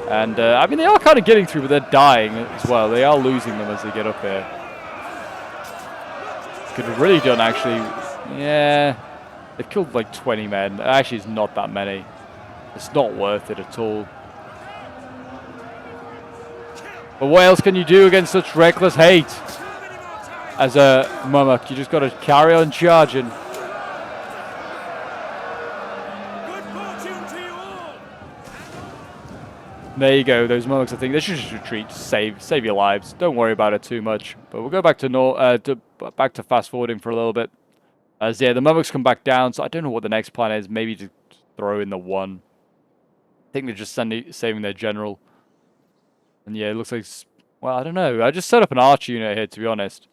And, I mean, they are kind of getting through, but they're dying as well. They are losing them as they get up here. Could have really done, actually. Yeah. They've killed like 20 men. Actually, it's not that many. It's not worth it at all. But what else can you do against such reckless hate? As a Mummok, you just got to carry on charging. There you go, those Mummoks, I think they should just retreat, save your lives. Don't worry about it too much. But we'll go back to back to fast forwarding for a little bit. As yeah, the Mummoks come back down, so I don't know what the next plan is. Maybe to throw in the one. I think they're just saving their general. And yeah, it looks like, well, I don't know. I just set up an archer unit here, to be honest.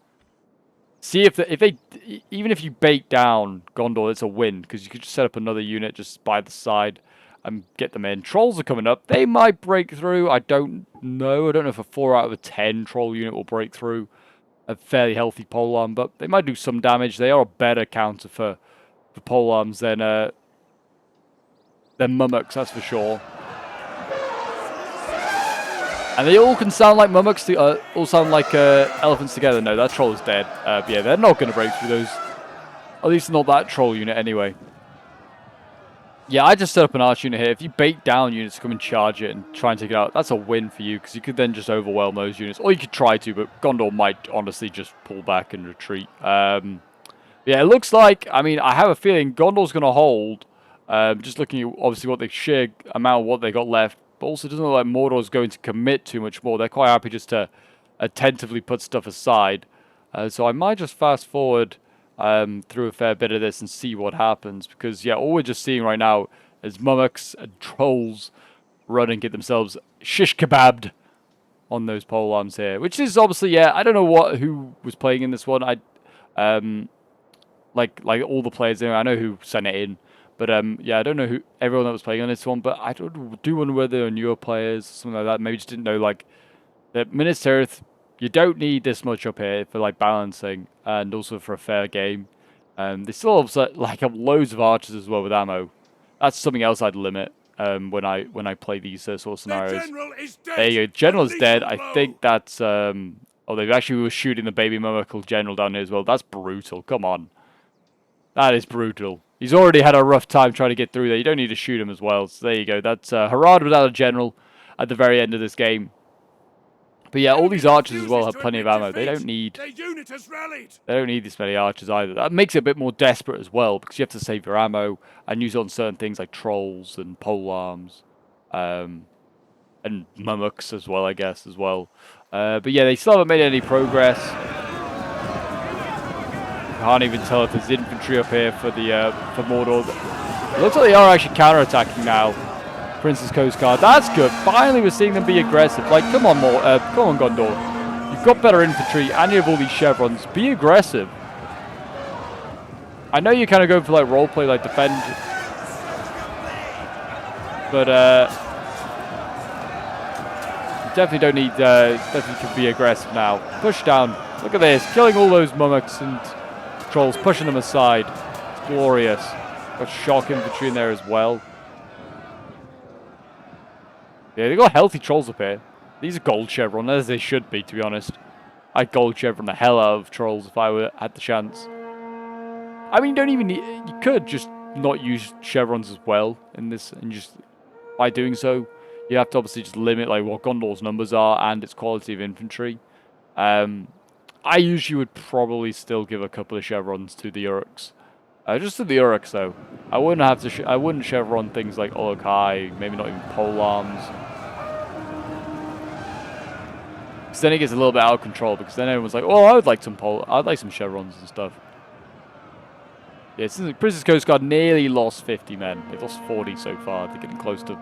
See if they even if you bait down Gondor, it's a win because you could just set up another unit just by the side and get them in. Trolls are coming up. They might break through. I don't know. I don't know if a 4 out of a 10 troll unit will break through a fairly healthy polearm, but they might do some damage. They are a better counter for polearms than Mummoks, that's for sure. And they all can sound like Mummoks, all sound like elephants together. No, that troll is dead. But yeah, they're not going to break through those. At least not that troll unit anyway. Yeah, I just set up an archer unit here. If you bait down units to come and charge it and try and take it out, that's a win for you because you could then just overwhelm those units. Or you could try to, but Gondor might honestly just pull back and retreat. Yeah, it looks like, I mean, I have a feeling Gondor's going to hold. Just looking at obviously what the sheer amount of what they got left. But also it doesn't look like Mordor's going to commit too much more. They're quite happy just to attentively put stuff aside. So I might just fast forward through a fair bit of this and see what happens. Because, yeah, all we're just seeing right now is Mummoks and Trolls run and get themselves shish kebabbed on those polearms here. Which is obviously, yeah, I don't know who was playing in this one. Like all the players there, I know who sent it in. But, yeah, I don't know everyone that was playing on this one. But I do wonder whether they were newer players, something like that. Maybe just didn't know, like, that Minas Tirith, you don't need this much up here for, like, balancing. And also for a fair game. They still have, like, have loads of archers as well with ammo. That's something else I'd limit when I play these sort of scenarios. There you go. General is dead. I think that's... oh, they actually were shooting the baby Mummok General down here as well. That's brutal. Come on. That is brutal. He's already had a rough time trying to get through there. You don't need to shoot him as well. So there you go. That's Harad without a general at the very end of this game. But yeah, all these archers as well have plenty of ammo. They don't need this many archers either. That makes it a bit more desperate as well because you have to save your ammo and use it on certain things like trolls and polearms and Mummoks as well, I guess, as well. But yeah, they still haven't made any progress. Can't even tell if there's infantry up here for Mordor. It looks like they are actually counter-attacking now. Prince's Coast Guard. That's good. Finally, we're seeing them be aggressive. Like, come on, Gondor. You've got better infantry, and you have all these chevrons. Be aggressive. I know you kind of go for like roleplay, like defend, but you definitely don't need. Definitely can be aggressive now. Push down. Look at this, killing all those Mummoks and Trolls, pushing them aside. It's glorious. Got shock infantry in there as well. Yeah, they got healthy Trolls up here. These are gold chevron, as they should be, to be honest. I'd gold chevron the hell out of trolls if I had the chance. I mean, don't even need, you could just not use chevrons as well in this, and just by doing so, you have to obviously just limit like what Gondor's numbers are and its quality of infantry. I usually would probably still give a couple of chevrons to the Uruks. Just to the Uruks though. I wouldn't have to. I wouldn't chevron things like Olokai, maybe not even pole arms. Because then it gets a little bit out of control. Because then everyone's like, "Oh, I'd like some chevrons and stuff." Yeah, since the Princess Coast Guard nearly lost 50 men. They've lost 40 so far. They're getting close to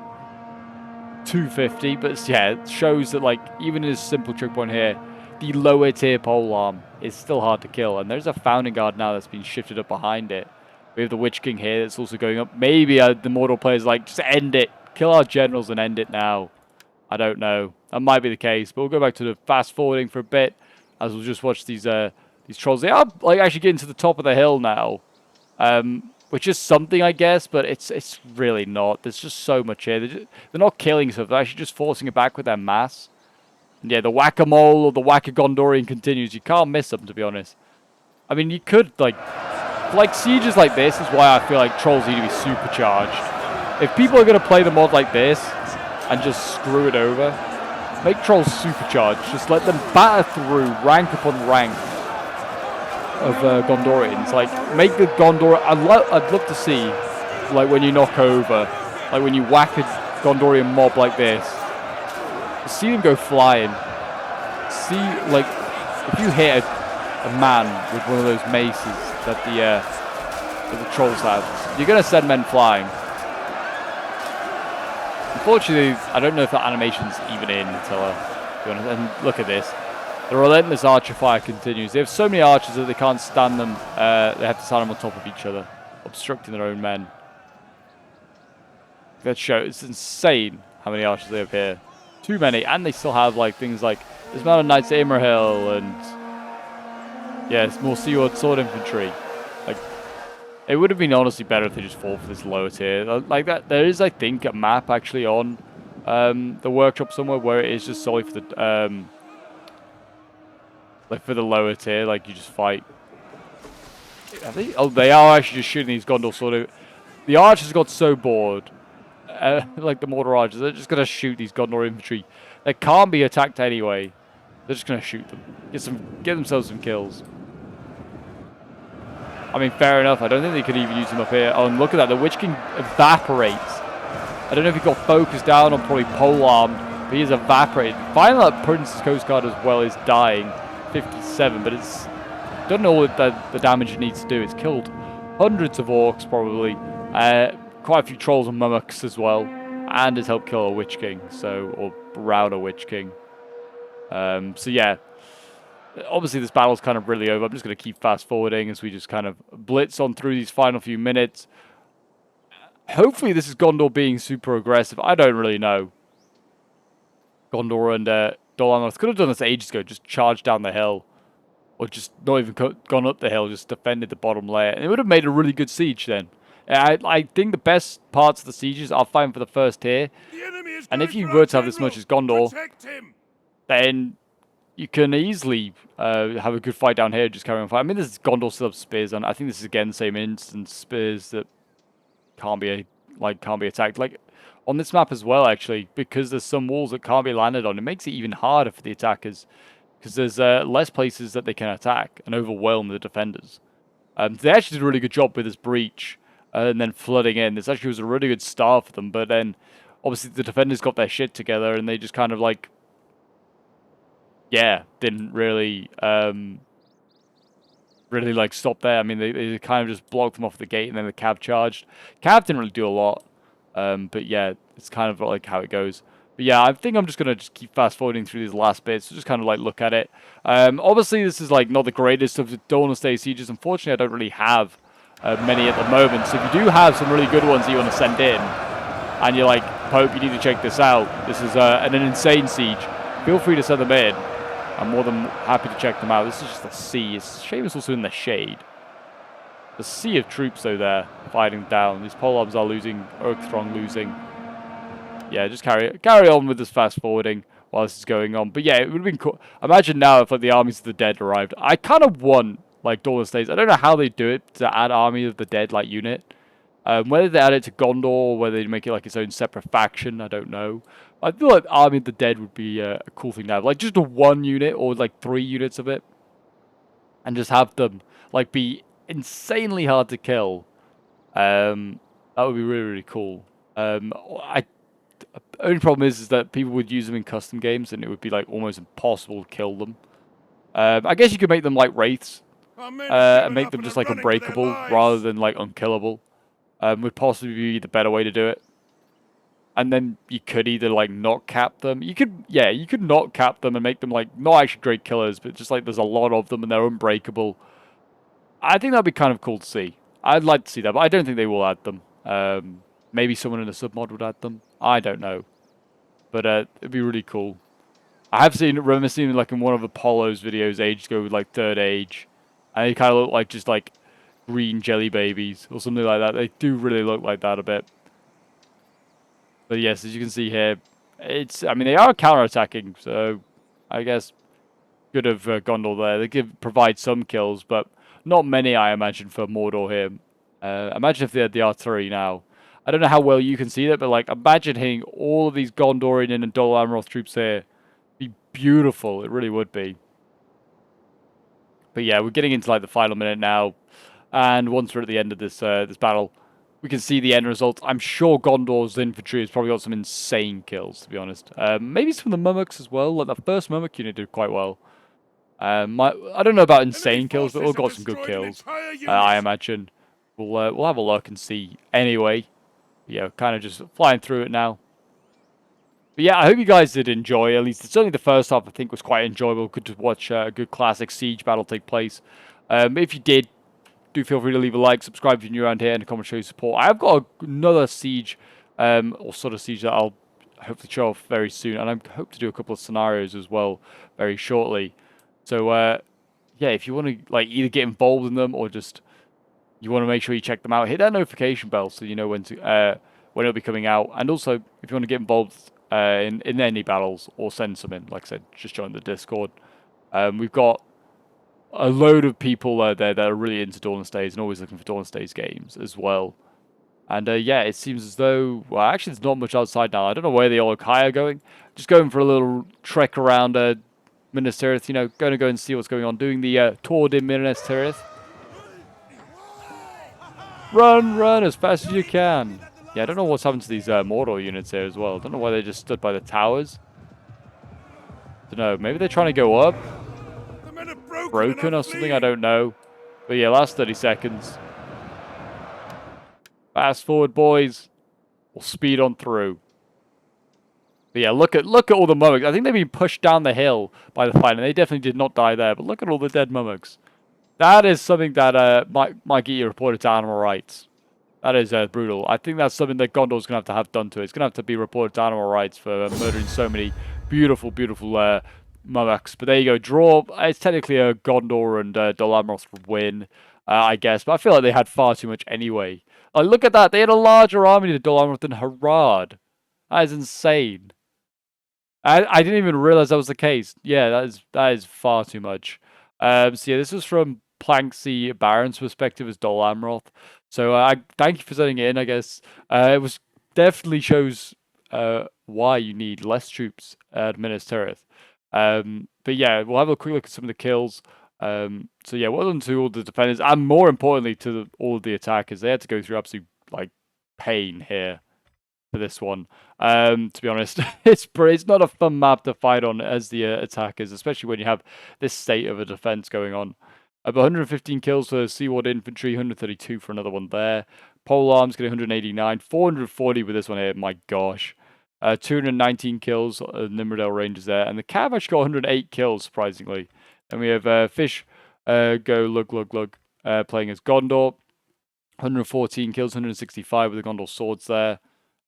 250. But yeah, it shows that like even in this simple choke point here, the lower tier pole arm is still hard to kill. And there's a Founding Guard now that's been shifted up behind it. We have the Witch King here that's also going up. Maybe the Mordor players like, just end it. Kill our generals and end it now. I don't know. That might be the case. But we'll go back to the fast forwarding for a bit. As we'll just watch these trolls. They are like actually getting to the top of the hill now. Which is something, I guess, but it's really not. There's just so much here. They're not killing stuff. They're actually just forcing it back with their mass. And yeah, the whack-a-mole or the whack-a-Gondorian continues. You can't miss them, to be honest. I mean, you could, like sieges like this is why I feel like trolls need to be supercharged. If people are going to play the mod like this and just screw it over, make trolls supercharged. Just let them batter through rank upon rank of Gondorians. Like, make the Gondor... I'd love to see, like, when you knock over, like, when you whack a Gondorian mob like this, see them go flying. See, like, if you hit a man with one of those maces that the trolls have, you're going to send men flying. Unfortunately, I don't know if that animation's even in until, to be honest. And look at this. The relentless archer fire continues. They have so many archers that they can't stand them. They have to stand them on top of each other, obstructing their own men. That shows, it's insane how many archers they have here. Too many, and they still have like things like this amount of Knights of Imrahil and yeah, it's more Seaward Sword Infantry. Like, it would have been honestly better if they just fought for this lower tier. Like that, there is, I think, a map actually on the workshop somewhere where it is just solely for the like for the lower tier. Like you just fight. They are actually just shooting these Gondor sort of. The archers got so bored. Like the Mordor archers, they're just gonna shoot these Gondor infantry. They can't be attacked anyway. They're just gonna shoot them. Get themselves some kills. I mean, fair enough. I don't think they could even use them up here. Oh, and look at that. The Witch King evaporates. I don't know if he got focused down on probably polearmed, but he is evaporated. Finally, that Princess Coast Guard as well is dying. 57, but it's done all the damage it needs to do. It's killed hundreds of orcs probably. Quite a few trolls and mummoks as well, and has helped kill a Witch King, or rout a Witch King. So yeah, obviously this battle's kind of really over. I'm just going to keep fast forwarding as we just kind of blitz on through these final few minutes. Hopefully this is Gondor being super aggressive. I don't really know. Gondor and Dawnless could have done this ages ago, just charged down the hill, or just not even gone up the hill, just defended the bottom layer, and it would have made a really good siege then. I think the best parts of the sieges are fine for the first tier, and if you were to have this much as Gondor, then you can easily have a good fight down here, just carry on fight. I mean, this is Gondor still have spears, and I think this is again the same instance, spears that can't be attacked. Like on this map as well, actually, because there's some walls that can't be landed on, it makes it even harder for the attackers, because there's less places that they can attack and overwhelm the defenders. They actually did a really good job with this breach. And then flooding in. This actually was a really good start for them, but then obviously the defenders got their shit together and they just kind of like, yeah, didn't really like stop there. I mean, they kind of just blocked them off the gate, and then the cav charged. Cav didn't really do a lot, but yeah, it's kind of like how it goes. But yeah, I think I'm just gonna keep fast forwarding through these last bits, so just kind of like look at it. Obviously this is like not the greatest of the Dawnless Day sieges. Unfortunately, I don't really have many at the moment, so if you do have some really good ones that you want to send in, and you're like, Pope, you need to check this out, this is an insane siege, feel free to send them in. I'm more than happy to check them out. This is just a sea. It's a shame it's also in the shade. The sea of troops though there, fighting down. These polearms are losing, Urkthrong losing. Yeah, just carry on with this fast forwarding. while this is going on. But yeah, it would have been cool. Imagine now if like the armies of the dead arrived. I kind of want like Dawnless Days. I don't know how they do it to add army of the dead like unit. Whether they add it to Gondor or whether they make it like its own separate faction, I don't know. I feel like Army of the Dead would be a cool thing to have. Like just a 1 unit or like 3 units of it. And just have them like be insanely hard to kill. That would be really, really cool. Only problem is that people would use them in custom games and it would be like almost impossible to kill them. I guess you could make them like wraiths. And make them just like unbreakable rather than like unkillable. Would possibly be the better way to do it. And then you could either like not cap them. You could not cap them and make them like not actually great killers, but just like there's a lot of them and they're unbreakable. I think that'd be kind of cool to see. I'd like to see that, but I don't think they will add them. Maybe someone in a submod would add them. I don't know. But it'd be really cool. I have remember seeing like in one of Apollo's videos ages ago with like Third Age. And they kind of look like just like green jelly babies or something like that. They do really look like that a bit. But yes, as you can see here, I mean, they are counter-attacking, so I guess good of Gondor there. They provide some kills, but not many, I imagine, for Mordor here. Imagine if they had the artillery now. I don't know how well you can see that, but like, imagine hitting all of these Gondorian and Dol Amroth troops here. It'd be beautiful. It really would be. But yeah, we're getting into like the final minute now, and once we're at the end of this this battle, we can see the end result. I'm sure Gondor's infantry has probably got some insane kills, to be honest. Maybe some of the Mummoks as well. Like the first Mummock unit did quite well. I don't know about insane kills, but we've got some good kills. I imagine we'll have a look and see. Anyway, yeah, kind of just flying through it now. But yeah, I hope you guys did enjoy. At least certainly the first half I think was quite enjoyable. Good to watch a good classic siege battle take place. If you did, do feel free to leave a like, subscribe if you're new around here, and a comment show your support. I've got another siege, or sort of siege that I'll hopefully show off very soon, and I hope to do a couple of scenarios as well very shortly. So yeah, if you want to like either get involved in them or just you want to make sure you check them out, hit that notification bell so you know when it'll be coming out. And also, if you want to get involved in any battles or send some in, like I said, just join the Discord. We've got a load of people there that are really into Dawnless Days and always looking for Dawnless Days games as well. And yeah, it seems as though, well, actually there's not much outside now. I don't know where the Olokai are going. Just going for a little trek around Minas Tirith, you know, going to go and see what's going on. Doing the tour de Minas Tirith. Run as fast as you can. Yeah, I don't know what's happened to these Mordor units here as well. I don't know why they just stood by the towers. I don't know, maybe they're trying to go up. Broken or something, I don't know. But yeah, last 30 seconds. Fast forward, boys. We'll speed on through. But yeah, look at all the Mummoks. I think they've been pushed down the hill by the fight, and they definitely did not die there. But look at all the dead Mummoks. That is something that might get you reported to animal rights. That is brutal. I think that's something that Gondor's going to have done to it. It's going to have to be reported to animal rights for murdering so many beautiful, beautiful Mummoks. But there you go. Draw. It's technically a Gondor and Dol Amroth win, I guess. But I feel like they had far too much anyway. Like, look at that. They had a larger army to Dol Amroth than Harad. That is insane. I didn't even realize that was the case. Yeah, that is far too much. So yeah, this was from Planksy Baron's perspective as Dol Amroth. So I thank you for sending it in, I guess. It was definitely shows why you need less troops at Minas Tirith. But yeah, we'll have a quick look at some of the kills. So yeah, well done to all the defenders, and more importantly to all of the attackers. They had to go through absolute like pain here for this one. To be honest, it's not a fun map to fight on as the attackers, especially when you have this state of a defense going on. 115 kills for Seaward Infantry, 132 for another one there. Pole Arms getting 189, 440 with this one here. My gosh. 219 kills, Nimrodale Rangers there. And the Cav actually got 108 kills, surprisingly. And we have Fish, Go, Lug, playing as Gondor. 114 kills, 165 with the Gondor swords there.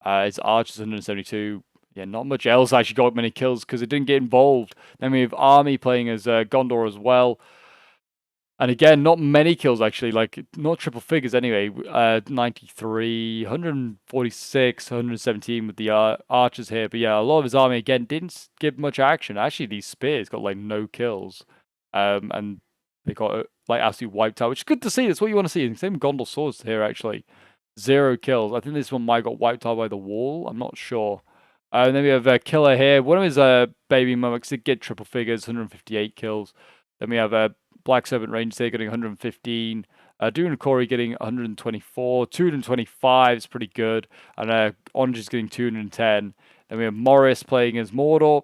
His Archers, 172. Yeah, not much else actually got many kills because it didn't get involved. Then we have Army playing as Gondor as well. And again, not many kills actually, like not triple figures anyway. 93, 146, 117 with the archers here. But yeah, a lot of his army again didn't give much action. Actually, these spears got like no kills, and they got like absolutely wiped out, which is good to see. That's what you want to see. Same Gondor swords here actually, 0 kills. I think this one might got wiped out by the wall. I'm not sure. And then we have a killer here. One of his baby mummies did get triple figures, 158 kills. Then we have a Black Serpent Range here getting 115. Dune and Corey getting 124. 225 is pretty good. And Orange is getting 210. Then we have Morris playing as Mordor.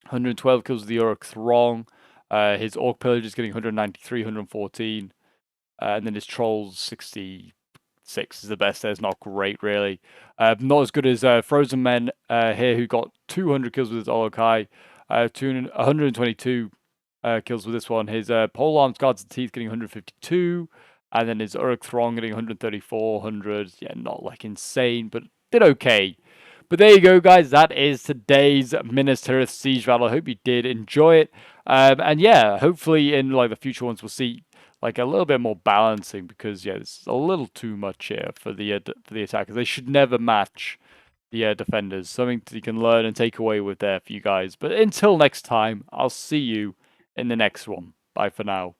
112 kills with the Uruk Throng. His Orc Pillage is getting 193, 114. And then his Trolls 66 is the best. There's not great, really. Not as good as Frozen Men here, who got 200 kills with his Olokai. 122 kills with this one. His Pole Arms Guards and Teeth getting 152. And then his Uruk Throng getting 134, 100. Yeah, not like insane, but did okay. But there you go, guys. That is today's Minas Tirith siege battle. I hope you did enjoy it. And yeah, hopefully in like the future ones, we'll see like a little bit more balancing, because yeah, it's a little too much here for the attackers. They should never match the defenders. Something that you can learn and take away with there for you guys. But until next time, I'll see you in the next one. Bye for now.